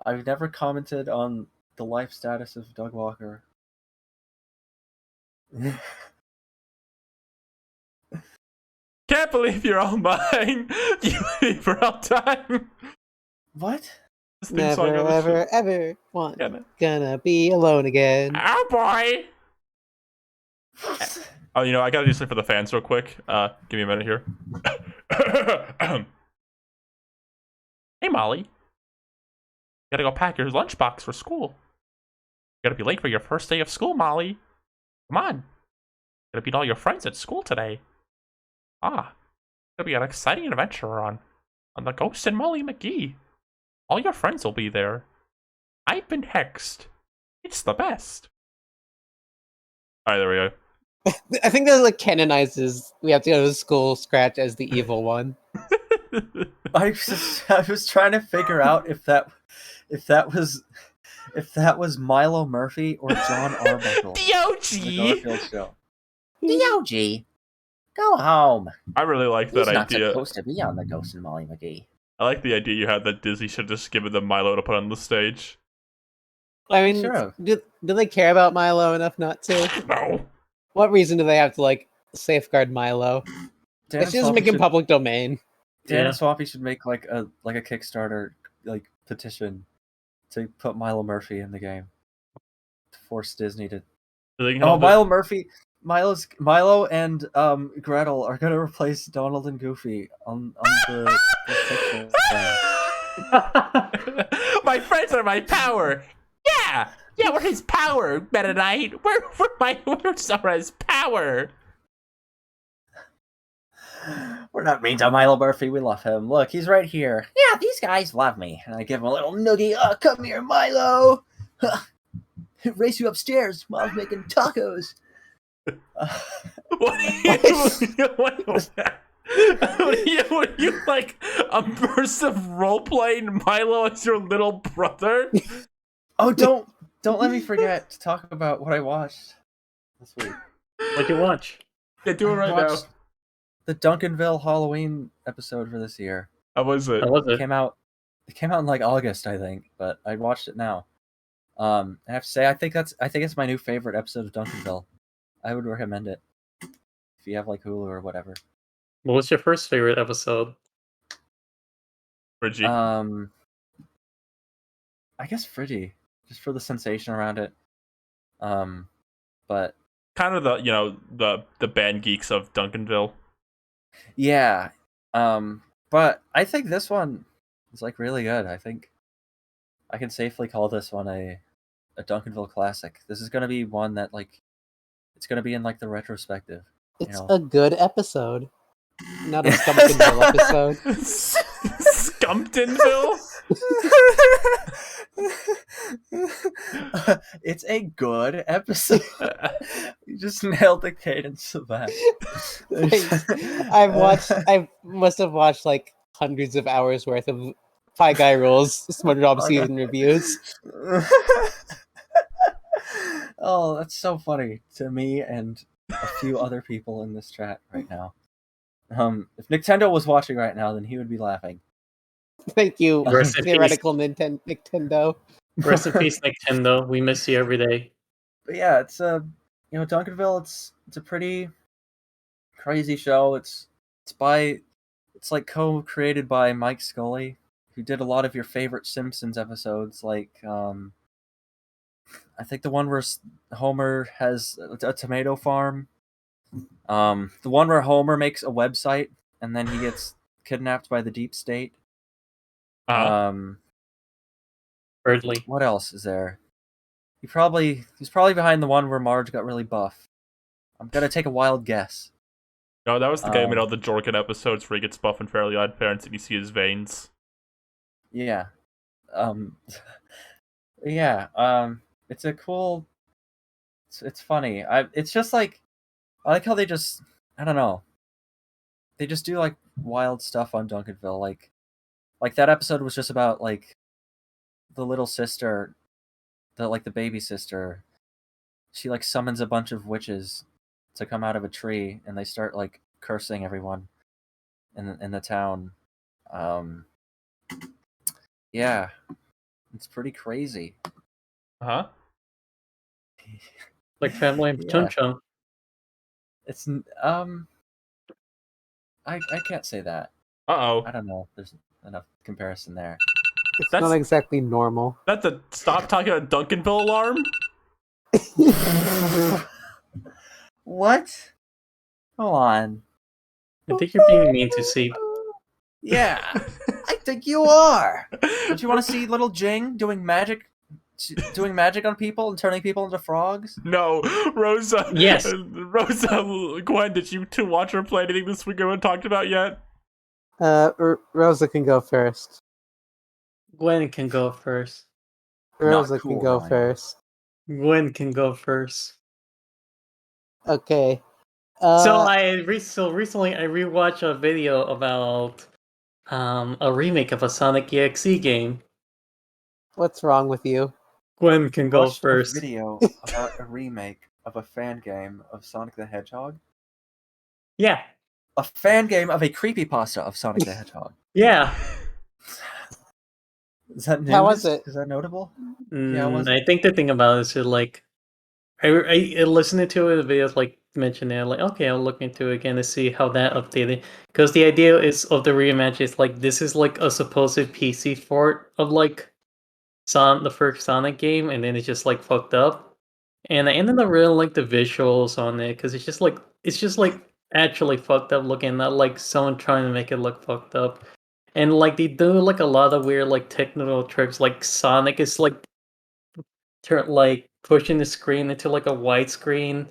I've never commented on the life status of Doug Walker. Can't believe you're all mine. You leave for all time. What? Never, ever want gonna be alone again. Oh boy. Oh, you know, I gotta do something for the fans real quick. Give me a minute here. Hey, Molly. You gotta go pack your lunchbox for school. You gotta be late for your first day of school, Molly. Come on. You gotta beat all your friends at school today. It's gonna be an exciting adventure on the Ghost and Molly McGee. All your friends will be there. I've been hexed. It's the best. Alright, there we go. I think that like canonizes we have to go to school Scratch as the evil one. I was trying to figure out if that was Milo Murphy or John Arbuckle. DOG, go home. I really like that He's not idea. Supposed to be on the Ghost and Molly McGee. I like the idea you had that Disney should just given them Milo to put on the stage. I mean, sure. do they care about Milo enough not to? No. What reason do they have to like safeguard Milo? They should just make him public domain. Dan and Swampy should make like a Kickstarter like petition to put Milo Murphy in the game to force Disney to. Milo and Gretel are gonna replace Donald and Goofy on the picture. My friends are my power. Yeah. Yeah, where's his power, Meta Knight? Where's Sora's power? We're not mean to Milo Murphy. We love him. Look, he's right here. Yeah, these guys love me. And I give him a little noogie. Oh, come here, Milo. Race you upstairs. Mom's making tacos. What was that? Were you like a burst of roleplaying Milo as your little brother? Oh, don't let me forget to talk about what I watched this week. What'd you watch? Yeah, do it right now. The Duncanville Halloween episode for this year. How was it? How was It it? came out in like August, I think, but I watched it now. I have to say, I think it's my new favorite episode of Duncanville. I would recommend it if you have like Hulu or whatever. What was your first favorite episode? Reggie. I guess Friggy, just for the sensation around it. But Kind of the band geeks of Duncanville. yeah, but I think this one is like really good. I think I can safely call this one a Duncanville classic. This is gonna be one that like it's gonna be in like the retrospective. It's a good episode, not a Stumpkinville episode. Scumptonville? It's a good episode. You just nailed the cadence of that. I must have watched like hundreds of hours worth of Pie Guy Rules SpongeBob season reviews. Oh, that's so funny to me and a few other people in this chat right now. If Nintendo was watching right now, then he would be laughing. Thank you, Rest in theoretical Nintendo. Rest in peace, Nintendo. We miss you every day. But yeah, it's Duncanville. It's a pretty crazy show. It's like co-created by Mike Scully, who did a lot of your favorite Simpsons episodes, like I think the one where Homer has a tomato farm. The one where Homer makes a website and then he gets kidnapped by the deep state. Birdly. What else is there? He's probably behind the one where Marge got really buff. I'm gonna take a wild guess. No, that was the guy who made all the Jorgen episodes where he gets buff and Fairly Odd Parents and you see his veins. Yeah. It's a cool. It's funny. It's just like I like how they just I don't know. They just do like wild stuff on Duncanville. Like that episode was just about like the little sister, the baby sister. She like summons a bunch of witches to come out of a tree, and they start like cursing everyone in the town. Yeah, it's pretty crazy. Huh? Like Family and Chum Chum. It's I can't say that. Uh-oh. I don't know if there's enough comparison there. It's not exactly normal. That's a stop talking about Duncanville alarm? What? Hold on. I think you're being mean to Seep. Yeah, I think you are. Don't you want to see little Jing doing magic on people and turning people into frogs? No, Rosa. Yes. Rosa, Gwen, did you two watch or play anything this week we haven't talked about yet? Rosa can go first. Gwen can go first. Rosa cool, can go Ryan. first. Gwen can go first. Okay. So recently I rewatched a video about a remake of a Sonic EXE game. What's wrong with you? Gwen can go Watched first. a video about a remake of a fan game of Sonic the Hedgehog. Yeah. A fan game of a creepypasta of Sonic the Hedgehog. Yeah. Is that news? How was it? Is that notable? I think the thing about it is that, like, I listened to the videos, like, mentioned it, like, okay, I'll look into it again to see how that updated. Because the idea is of the rematch is, like, this is, like, a supposed PC port of, like, the first Sonic game, and then it's just, like, fucked up. And I ended up really like the visuals on it, because it's just, like, actually fucked up looking, not, like, someone trying to make it look fucked up. And, like, they do, like, a lot of weird, like, technical tricks, like, Sonic is, like, like pushing the screen into like a widescreen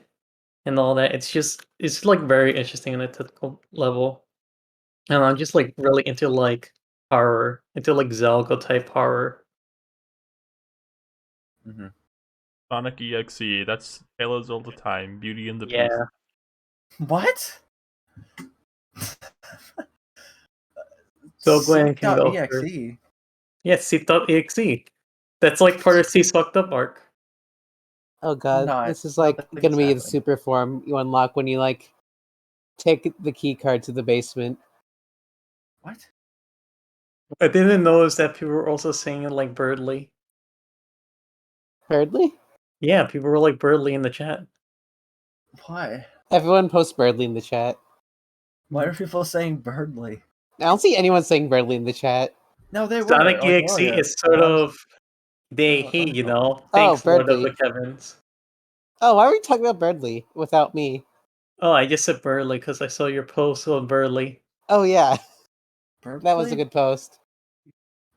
and all that. It's like very interesting on a technical level. And I'm just like really into like horror, into like Zelda type horror. Mm-hmm. Sonic EXE, that's Halo's all the time. Beauty and the Beast. Yeah. What? So Glenn can go Exe. first. Yeah, Seep.exe. That's like part of C's fucked up arc. Oh god, No, this is not like exactly. gonna be the super form you unlock when you like take the key card to the basement. What? I didn't notice that people were also saying it like Birdly. Birdly? Yeah, people were like Birdly in the chat. Why? Everyone posts Birdly in the chat. Why are people saying Birdly? I don't see anyone saying Birdly in the chat. No, they were. Sonic like, EXE earlier. is sort of he, you know. Thanks, Lord of Birdly. the Kevin's. Oh, why are we talking about Birdly without me? Oh, I just said Birdly because I saw your post on Birdly. Oh yeah, Birdly? that was a good post.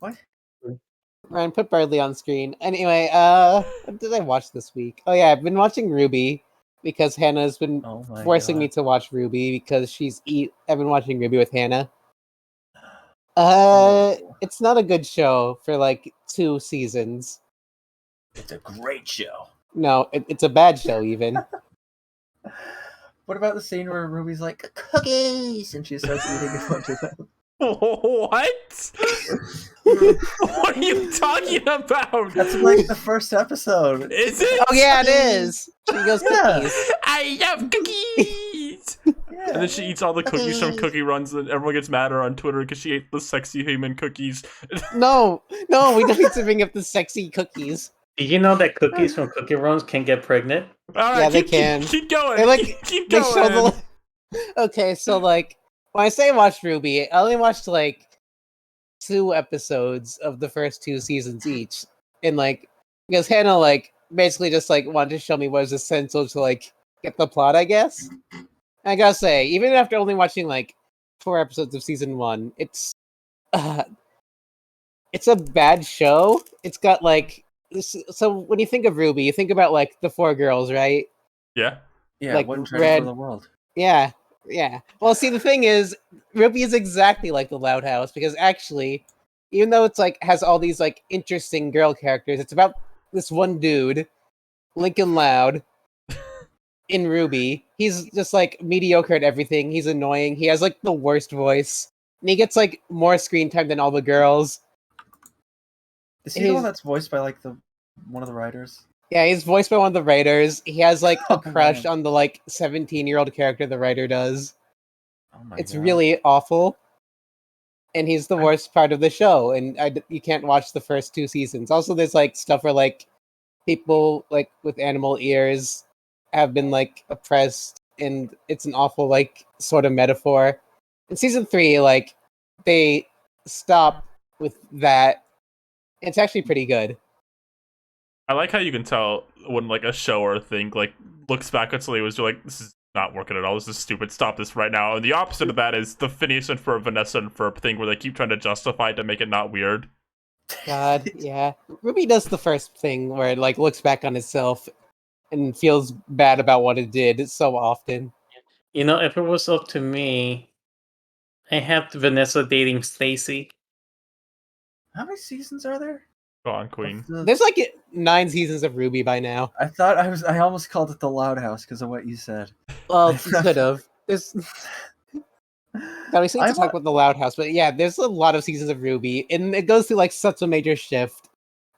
What? Ryan, put Birdly on screen. Anyway, what did I watch this week? Oh yeah, I've been watching Ruby because Hannah's been forcing me to watch Ruby because I've been watching Ruby with Hannah. It's not a good show for like 2 seasons. It's a great show. No, it's a bad show even. What about the scene where Ruby's like, cookies! And she starts eating a bunch of them? What? What are you talking about? That's like the first episode. Is it? Oh yeah, it is. She goes cookies. I love cookies. Yeah. And then she eats all the cookies from Cookie Runs, and everyone gets mad at her on Twitter because she ate the sexy human cookies. No, we don't need to bring up the sexy cookies. Did you know that cookies from Cookie Runs can get pregnant? All right, Yeah, they can. Keep going. They like keep they going. show Okay, so like when I say watch Ruby, I only watched like 2 episodes of the first 2 seasons each, and like because Hannah like basically just like wanted to show me what was essential to like get the plot, I guess. And I gotta say, even after only watching like 4 episodes of season 1, it's a bad show. It's got like so when you think of Ruby, you think about like the 4 girls, right? Yeah. Yeah, like one Red for the world. Yeah. Well, see, the thing is, Ruby is exactly like the Loud House because actually, even though it's like has all these like interesting girl characters, it's about this one dude, Lincoln Loud, in Ruby. He's just like mediocre at everything. He's annoying. He has like the worst voice, and he gets like more screen time than all the girls. Is he the one that's voiced by like one of the writers? Yeah, he's voiced by one of the writers. He has like a crush man. on the like 17-year-old character the writer does. Oh my It's God. really awful. And he's the worst part of the show, and you can't watch the first 2 seasons. Also, there's like stuff where like people like with animal ears have been like oppressed, and it's an awful like sort of metaphor. In season 3, like they stop with that. It's actually pretty good. I like how you can tell when like a show or a thing like looks back at something was like, this is not working at all. This is stupid. Stop this right now. And the opposite of that is the Phineas and Ferb, Vanessa and Ferb thing where they keep trying to justify it to make it not weird. God, yeah. Ruby does the first thing where it like looks back on itself and feels bad about what it did so often. You know, if it was up to me, I have Vanessa dating Stacy. How many seasons are there? Go on, Queen. There's like 9 seasons of Ruby by now. I thought I almost called it the Loud House because of what you said. Well, you could have. There's. Now we seem to talk about the Loud House, but yeah, there's a lot of seasons of Ruby, and it goes through like such a major shift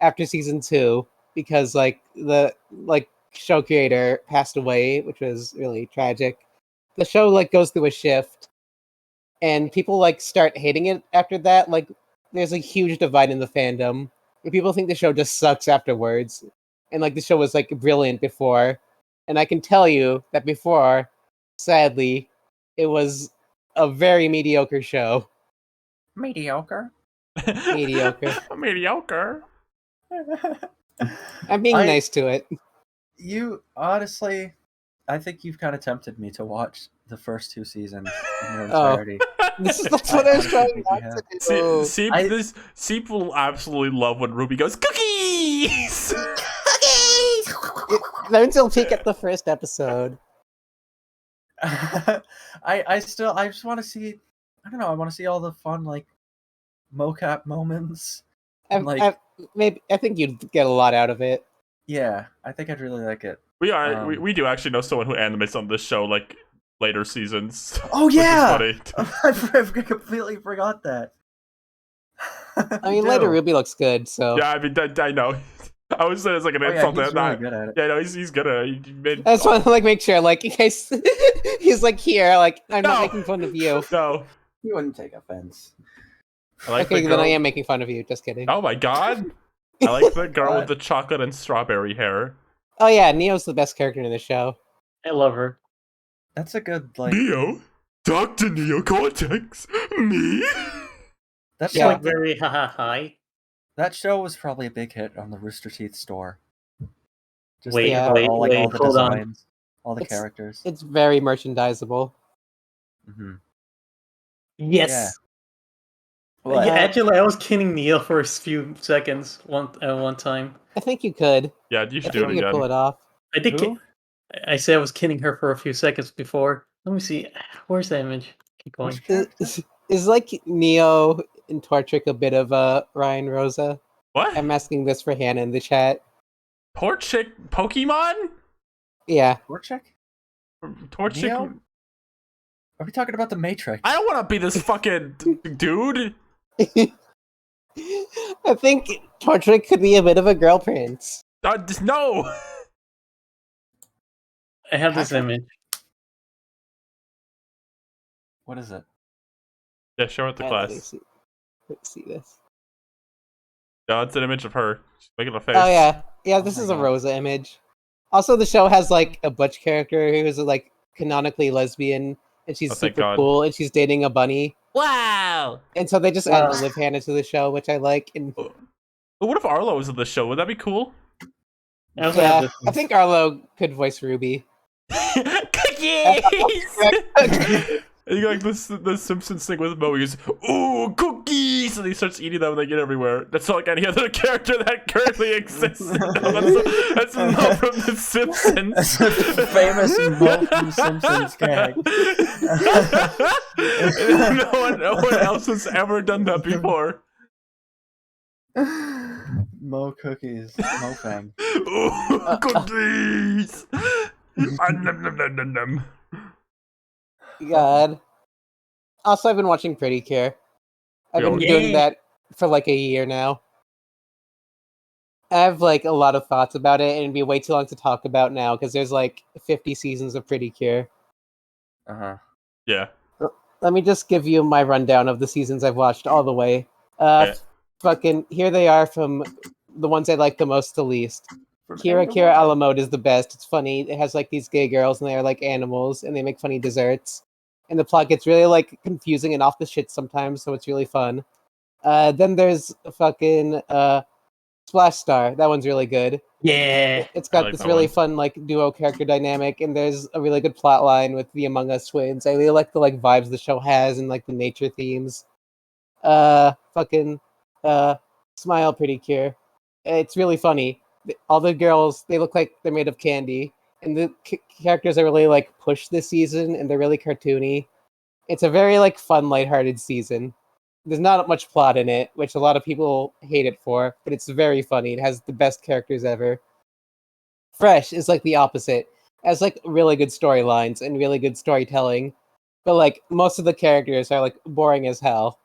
after season 2 because like the show creator passed away, which was really tragic. The show like goes through a shift, and people like start hating it after that. Like, there's a huge divide in the fandom. People think the show just sucks afterwards, and like the show was like brilliant before. And I can tell you that before, sadly, it was a very mediocre show. Mediocre. Mediocre. Mediocre. I'm being nice to it. You honestly, I think you've kind of tempted me to watch the first 2 seasons in their entirety. That's what I was trying not to do. Seep will absolutely love when Ruby goes, cookies! Learns will peek at the first episode. I just want to see. I don't know. I want to see all the fun like mocap moments. And, like, I think you'd get a lot out of it. yeah, I think I'd really like it. We do actually know someone who animates on this show, like later seasons. Oh yeah, which is funny. I completely forgot that. I mean, later Ruby looks good, so yeah. I mean, I know. I was saying it's like an insult. He's really good at it. Yeah, no, he's good at it. I just want to like make sure, like, in case he's like here, like I'm not making fun of you. No, you wouldn't take offense. I like okay, then I am making fun of you. Just kidding. Oh my god, I like the girl with the chocolate and strawberry hair. Oh yeah, Neo's the best character in the show. I love her. That's a good like. Neo, Dr. Neo Cortex, me. That's like very high. That show was probably a big hit on the Rooster Teeth store. Just wait, all the designs, all the It's- characters. It's very merchandisable. Mm-hmm. Yes. Yeah. Well, actually, I was kidding Neil for a few seconds one time. I think you could. Yeah, you should I do think it you could again. pull it off. I did. Who? I said I was kidding her for a few seconds before. Let me see. Where's the image? Keep going. Is like Neo and Torchic a bit of a Ryan Rosa? What? I'm asking this for Hannah in the chat. Torchic Pokemon? Yeah. Torchic? Torchic? Neo? Are we talking about the Matrix? I don't want to be this fucking dude. I think Torchic could be a bit of a girl prince. Just no. I have this image. What is it? Yeah, show it to class. Let's see this. No, it's an image of her. She's making a face. Oh yeah, yeah. This is a Rosa image. Also, the show has like a butch character who is like canonically lesbian, and she's super cool, and she's dating a bunny. Wow! And so they just added Liv Hannah to the show, which I like. And but what if Arlo was in the show? Would that be cool? Yeah, I think Arlo could voice Ruby. Cookies! And you got like the Simpsons thing with Mo. He goes, "Ooh, cookies!" and he starts eating them, and they get everywhere. That's not like any other character that currently exists. That's not from the Simpsons. That's a famous Mo from Simpsons gag. no one else has ever done that before. Mo cookies, Mo Fang. Ooh, cookies! Nom, nom, nom, nom, nom. God. Also, I've been watching Pretty Cure. I've been doing that for like a year now. I have like a lot of thoughts about it, and it'd be way too long to talk about now because there's like 50 seasons of Pretty Cure. Yeah. Let me just give you my rundown of the seasons I've watched all the way. Fucking here they are from the ones I like the most to least. Kira a la mode is the best. It's funny. It has like these gay girls and they're like animals and they make funny desserts. And the plot gets really like confusing and off the shit sometimes, so it's really fun. Then there's fucking Splash Star. That one's really good. Yeah. It's got this really fun like duo character dynamic, and there's a really good plot line with the Among Us twins. I really like the like vibes the show has and like the nature themes. Fucking Smile Pretty Cure. It's really funny. All the girls, they look like they're made of candy, and the characters are really like pushed this season, and they're really cartoony. It's a very like fun, lighthearted season. There's not much plot in it, which a lot of people hate it for, but it's very funny. It has the best characters ever. Fresh is like the opposite. It has like really good storylines and really good storytelling, but like most of the characters are like boring as hell.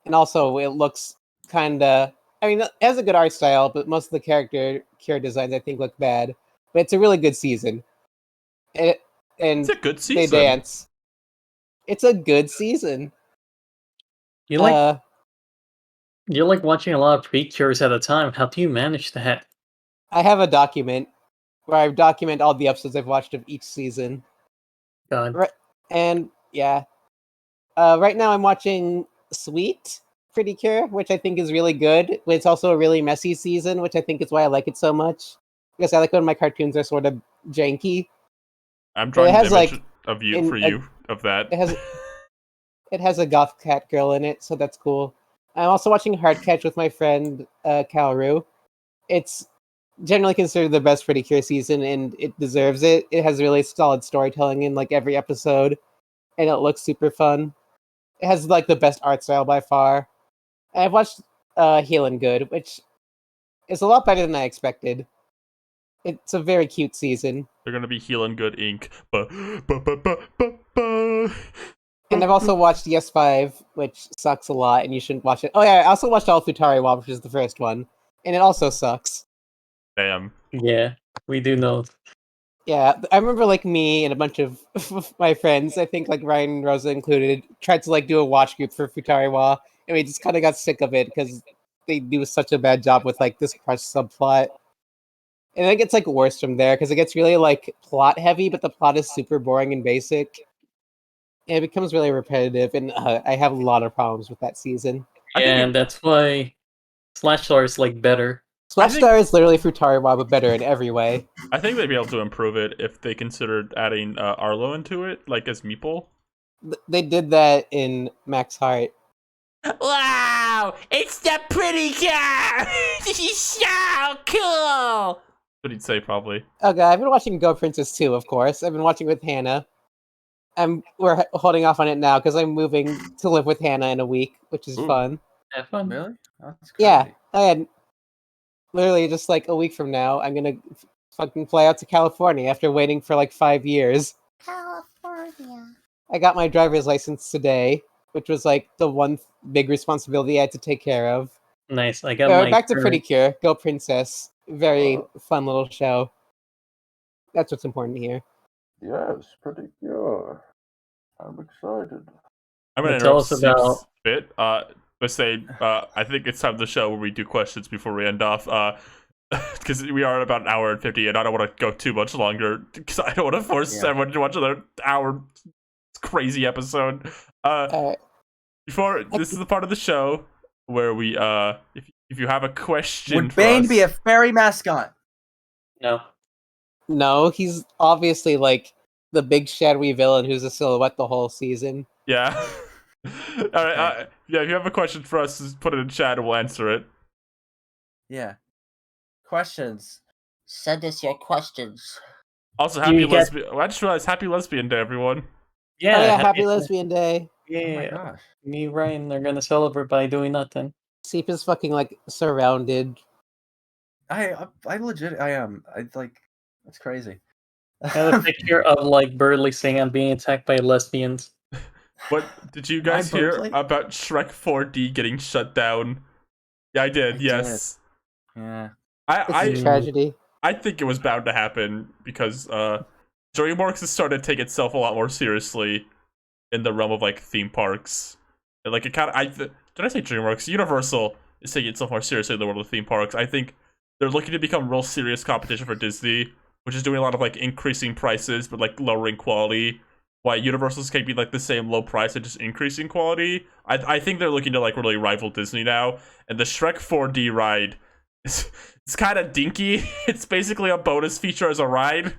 And also, it looks kind of. I mean, it has a good art style, but most of the character designs I think look bad. But it's a really good season. And it's a good season. They dance. It's a good season. You're like watching a lot of Pre-Cures at a time. How do you manage that? I have a document where I document all the episodes I've watched of each season. God. Right, and yeah. Right now I'm watching Sweet Pretty Cure, which I think is really good. But it's also a really messy season, which I think is why I like it so much. Because I like when my cartoons are sort of janky. I'm drawing an image of you of that. It has a goth cat girl in it, so that's cool. I'm also watching Hard Catch with my friend Kaoru. It's generally considered the best Pretty Cure season, and it deserves it. It has really solid storytelling in like every episode, and it looks super fun. It has like the best art style by far. And I've watched Healin' Good, which is a lot better than I expected. It's a very cute season. They're gonna be Healin' Good Inc. And I've also watched ES5, which sucks a lot, and you shouldn't watch it. Oh yeah, I also watched All Futari, which is the first one, and it also sucks. Damn. Yeah, we do know. Yeah, I remember like me and a bunch of my friends, I think like Ryan and Rosa included, tried to like do a watch group for Futariwa, and we just kind of got sick of it because they do such a bad job with like this crush subplot. And it gets like worse from there because it gets really like plot heavy, but the plot is super boring and basic. And it becomes really repetitive, and I have a lot of problems with that season. And that's why Slash Star is like better. Slash Star is literally Futariwa, but better in every way. I think they'd be able to improve it if they considered adding Arlo into it, like as Meeple. They did that in Max Heart. Wow! It's the Pretty Cure! This is so cool! What he'd say, probably. Okay, I've been watching Go Princess 2, of course. I've been watching with Hannah. We're holding off on it now because I'm moving to live with Hannah in a week, which is fun. Have fun. Really? Oh, that's crazy. Yeah, I had literally just like a week from now, I'm gonna fucking fly out to California after waiting for like 5 years. California. I got my driver's license today, which was like the one big responsibility I had to take care of. Nice. I got So back to Pretty Cure, Go Princess. Very fun little show. That's what's important here. Yes, Pretty Cure. I'm excited. I'm gonna tell interrupt us about Steve's bit. But say, I think it's time to show where we do questions before we end off. Because we are at about an hour and 50, and I don't want to go too much longer because I don't want to force everyone to watch another hour crazy episode. Before this is the part of the show where we if you have a question, would Bane be a fairy mascot? No, he's obviously like the big shadowy villain who's a silhouette the whole season. Yeah. All right. Yeah, if you have a question for us, just put it in chat and we'll answer it. Yeah. Questions. Send us your questions. Also, happy lesbian. I just realized Happy Lesbian Day, everyone. Yeah, happy Lesbian Day. Yeah. Oh my gosh. Me and Ryan are gonna celebrate by doing nothing. Seep is fucking like surrounded. I legit I am. I like that's crazy. I have a picture of like Burley saying I'm being attacked by lesbians. What did you guys hear about Shrek 4D getting shut down? Yeah, I did. Yes. Yeah. It's a tragedy. I think it was bound to happen because DreamWorks has started to take itself a lot more seriously in the realm of like theme parks. And, like it kind of did I say DreamWorks? Universal is taking itself more seriously in the world of theme parks. I think they're looking to become real serious competition for Disney, which is doing a lot of like increasing prices but like lowering quality. Why Universal's can't be like the same low price and just increasing quality. I think they're looking to like really rival Disney now. And the Shrek 4D ride it's kind of dinky. It's basically a bonus feature as a ride.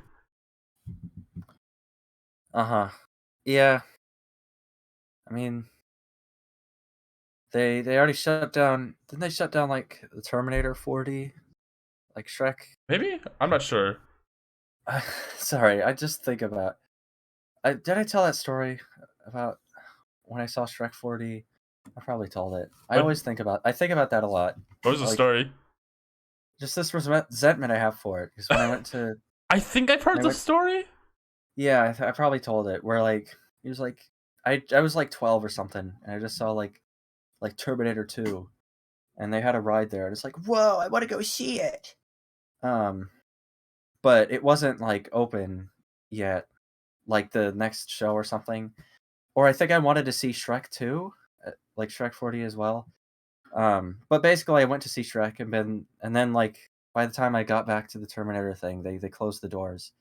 Yeah. I mean, they already shut down. Didn't they shut down like the Terminator 4D, like Shrek? Maybe I'm not sure. Sorry, I just think about. Did I tell that story about when I saw Shrek 4D? I probably told it. I think about that a lot. What was the story? Just this resentment I have for it because when I went to. I think I've heard the story. Yeah, I probably told it. Where like he was like, I was like 12 or something, and I just saw like Terminator 2, and they had a ride there, and it's like, whoa, I want to go see it. But it wasn't like open yet, like the next show or something. Or I think I wanted to see Shrek 2, like Shrek 4D as well. But basically I went to see Shrek and then like by the time I got back to the Terminator thing, they closed the doors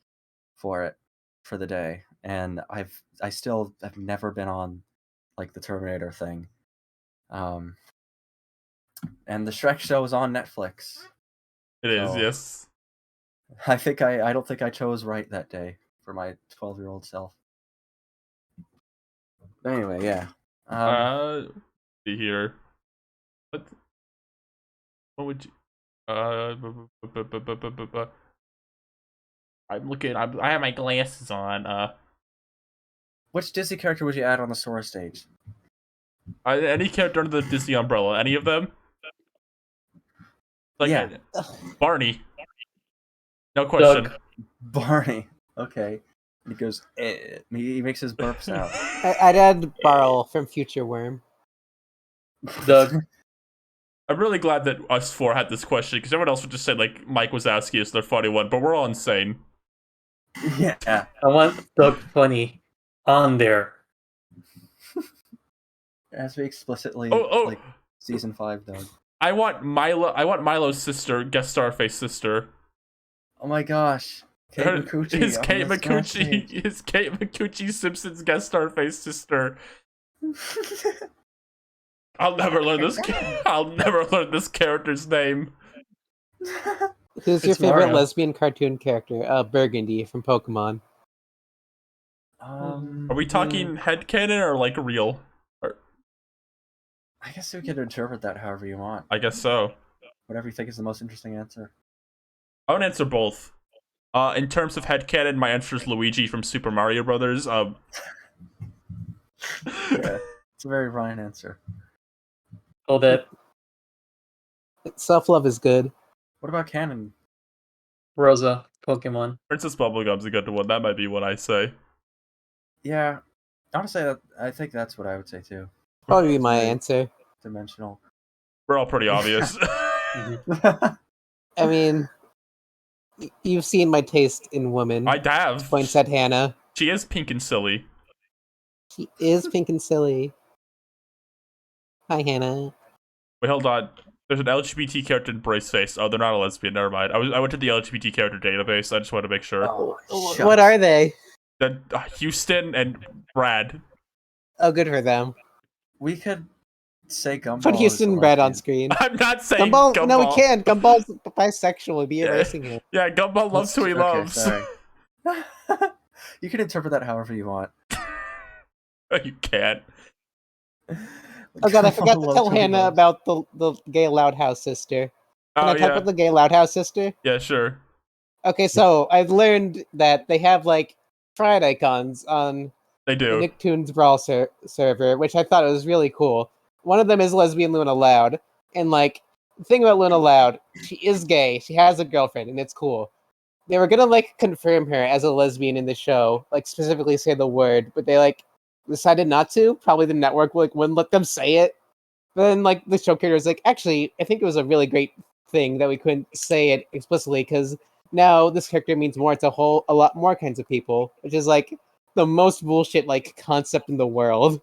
for it for the day. And I still have never been on like the Terminator thing. And the Shrek show is on Netflix. It is, yes. I think I don't think I chose right that day for my 12-year-old self. Anyway, yeah. See here. What would you? I'm looking. I have my glasses on. Which Disney character would you add on the Sora stage? Any character under the Disney umbrella? Any of them? Like Yeah. Barney. No question. Doug. Barney. Okay. He goes. He makes his burp sound. I'd add Barl from Future Worm. Doug. I'm really glad that us four had this question because everyone else would just say like Mike Wazowski is their funny one, but we're all insane. Yeah. I want Doug Funny on there. As we explicitly like season 5 Doug. I want Milo's sister, guest Starface sister. Oh my gosh. Kate McCucci. Is Kate McCucci Simpson's guest Starface sister? I'll never learn this. I'll never learn this character's name. Who's your favorite lesbian cartoon character? Burgundy from Pokemon. Are we talking headcanon or like real? I guess we could interpret that however you want. I guess so. Whatever you think is the most interesting answer. I would answer both. In terms of headcanon, my answer is Luigi from Super Mario Brothers. Yeah, it's a very Ryan answer. Hold it. Self-love is good. What about canon? Rosa, Pokemon. Princess Bubblegum's a good one. That might be what I say. Yeah, honestly, I think that's what I would say too. Probably my answer. Dimensional. We're all pretty obvious. I mean, you've seen my taste in women. I have. Points at Hannah. She is pink and silly. She is pink and silly. Hi, Hannah. Wait, hold on. There's an LGBT character in Braceface. Oh, they're not a lesbian. Never mind. I went to the LGBT character database. I just wanted to make sure. What are they? Houston and Brad. Oh, good for them. We could say Gumball. Put Houston and Brad on screen. I'm not saying Gumball. No, we can't. Gumball's bisexual. We'd be erasing him. Yeah, Gumball loves who he loves. Sorry. You can interpret that however you want. You can't. Oh god, I forgot to tell Hannah about the gay Loud House sister. Can I talk about the gay Loud House sister? Yeah, sure. Okay, so I've learned that they have like pride icons on the Nicktoons Brawl server, which I thought was really cool. One of them is lesbian Luna Loud, and like the thing about Luna Loud, she is gay. She has a girlfriend, and it's cool. They were gonna like confirm her as a lesbian in the show, like specifically say the word, but they like decided not to. Probably the network like wouldn't let them say it. But then like the show creator was like, actually, I think it was a really great thing that we couldn't say it explicitly because now this character means more to a lot more kinds of people, which is like the most bullshit like concept in the world.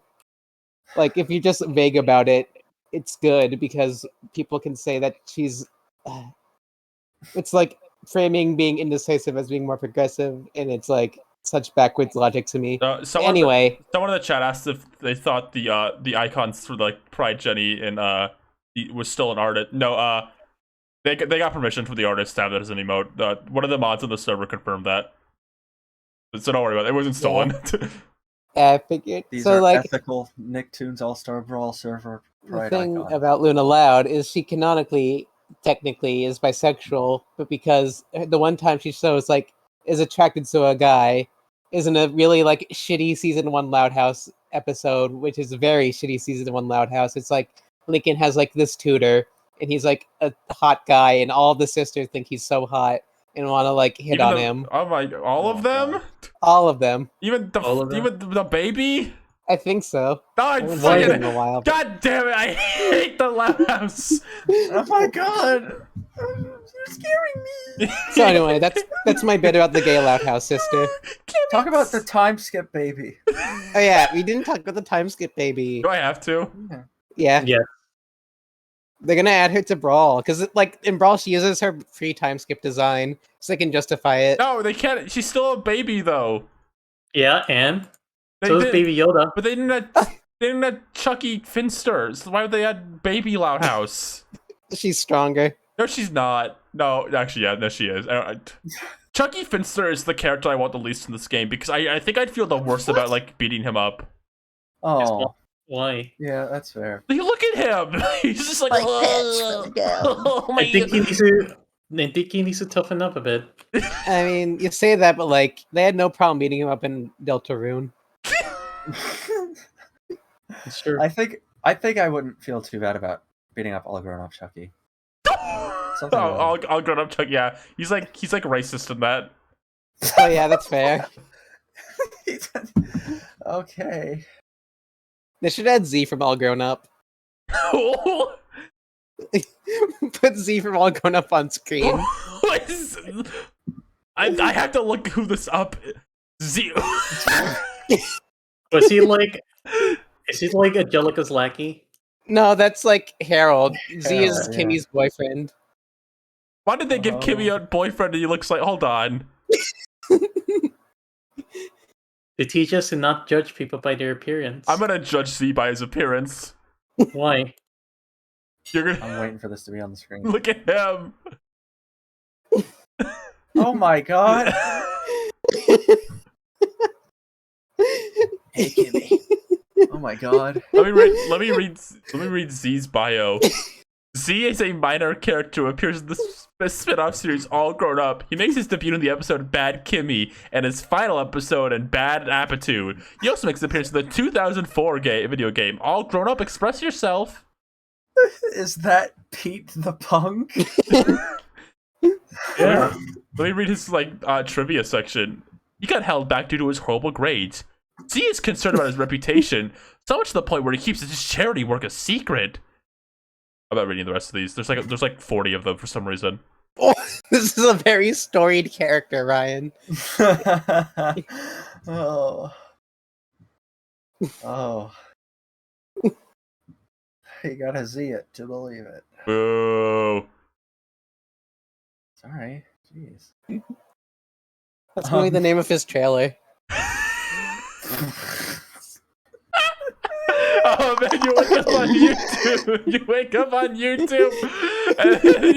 Like if you're just vague about it, it's good because people can say that she's. It's like framing being indecisive as being more progressive, and it's like such backwards logic to me. Anyway, someone in the chat asked if they thought the icons for like Pride Jenny and was still an artist. No, they got permission from the artist to have that as an emote. One of the mods on the server confirmed that. So don't worry about it. It wasn't stolen. Yeah, I figured. These so are like ethical Nicktoons All-Star Brawl server. The thing about Luna Loud is she technically is bisexual, but because the one time she shows like is attracted to a guy is in a really like shitty season 1 Loud House episode, which is a very shitty season 1 Loud House. It's like Lincoln has like this tutor and he's like a hot guy and all the sisters think he's so hot and want to like hit on him. Oh my, all of them? All of them. Even the baby? I think so. Oh, in a while. God damn it! I hate the Loud House. Oh my god! You're scaring me. So anyway, that's my bit about the gay Loud House sister. Talk about the time skip baby. Oh yeah, we didn't talk about the time skip baby. Do I have to? Yeah. Yeah. They're gonna add her to Brawl because like in Brawl she uses her free time skip design, so they can justify it. No, they can't. She's still a baby though. Yeah, and so is Baby Yoda. But they didn't add Chucky Finsters. Why would they add Baby Loud House? She's stronger. No, she's not. No, actually, yeah, no, she is. Chucky Finster is the character I want the least in this game because I think I'd feel the worst about like beating him up. Oh, Why? Yeah, that's fair. Look at him. He's just like, My pets fell down. oh my I think he needs to. I think he needs to toughen up a bit. I mean, you say that, but like they had no problem beating him up in Deltarune. It's true. I think I wouldn't feel too bad about beating up all grown up Chucky. Something about all grown up Chuck. Yeah, he's like racist in that. Oh yeah, that's fair. Okay. They should add Z from All Grown Up. Put Z from All Grown Up on screen. I have to look who this up. Z. Was he like? Is he like Angelica's lackey? No, that's like Harold. Z is Harold, yeah. Kimmy's boyfriend. Why did they give Kimmy a boyfriend and he looks like? Hold on. They teach us to not judge people by their appearance. I'm gonna judge Z by his appearance. Why? You're gonna I'm waiting for this to be on the screen. look at him. Oh my god. Hey, Kimmy. Oh my god. Let me read Z's bio. Z is a minor character who appears in the spin-off series All Grown Up. He makes his debut in the episode Bad Kimmy and his final episode in Bad Aptitude. He also makes an appearance in the 2004 video game All Grown Up Express Yourself. Is that Pete the Punk? Yeah. Let me read his trivia section. He got held back due to his horrible grades. Z is concerned about his reputation, so much to the point where he keeps his charity work a secret. I'm not reading the rest of these. There's like 40 of them for some reason. Oh, this is a very storied character, Ryan. Oh. You gotta see it to believe it. Boo. Sorry. Jeez. That's only the name of his trailer. Oh man, you wake up on YouTube. You wake up on YouTube, and then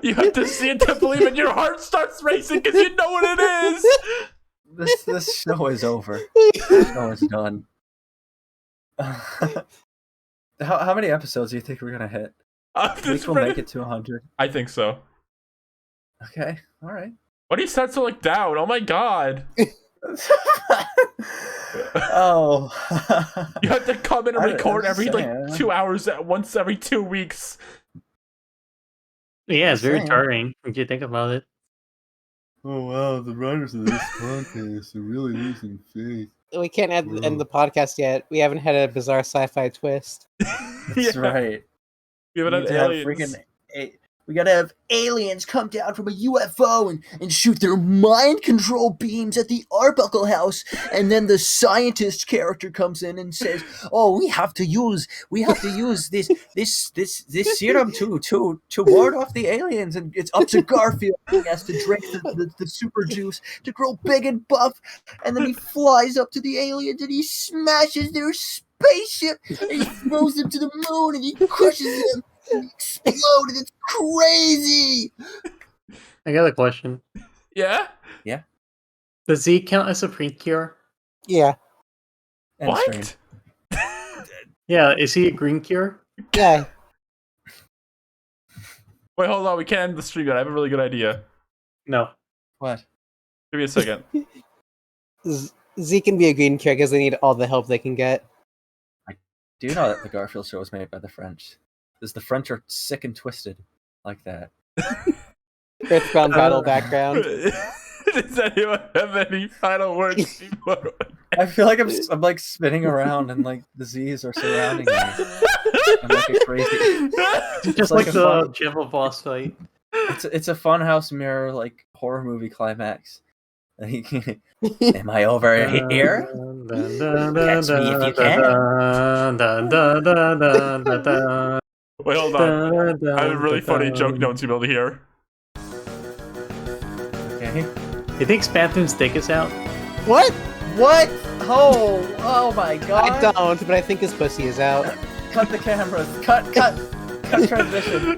you have to see it to believe it. Your heart starts racing because you know what it is. This show is over. This show is done. How many episodes do you think we're gonna hit? Think we'll make it to 100? I think so. Okay, all right. Why do you start so down? Oh my god. Oh. You have to come in and record every 2 hours once every 2 weeks. Yeah, it's very tiring when you think about it. Oh wow, the writers of this podcast are really losing faith. We can't end the podcast yet. We haven't had a bizarre sci-fi twist. That's right. We haven't had aliens. We gotta have aliens come down from a UFO and shoot their mind control beams at the Arbuckle House, and then the scientist character comes in and says, "Oh, we have to use this serum to ward off the aliens, and it's up to Garfield. He has to drink the super juice to grow big and buff, and then he flies up to the aliens and he smashes their spaceship and he throws them to the moon and he crushes them." Exploded! It's crazy! I got a question. Yeah? Yeah. Does Z count as a precure? Yeah. What? Yeah, is he a green cure? Yeah. Wait, hold on. We can't end the stream yet. I have a really good idea. No. What? Give me a second. Z can be a green cure because they need all the help they can get. I do know that the Garfield show was made by the French. Because the French are sick and twisted like that. Earthbound battle background. Does anyone have any final words before? I feel like I'm like spinning around and like the Z's are surrounding me. I'm like a crazy. It's just like the Jeva boss fight. It's a funhouse mirror like horror movie climax. Am I over here? Catch me if you can. Wait, hold on. I have a really funny joke no one's gonna be able to hear. Okay. You think Spamton's dick is out? What? What? Oh my god. I don't, but I think his pussy is out. Cut the cameras. Cut transition.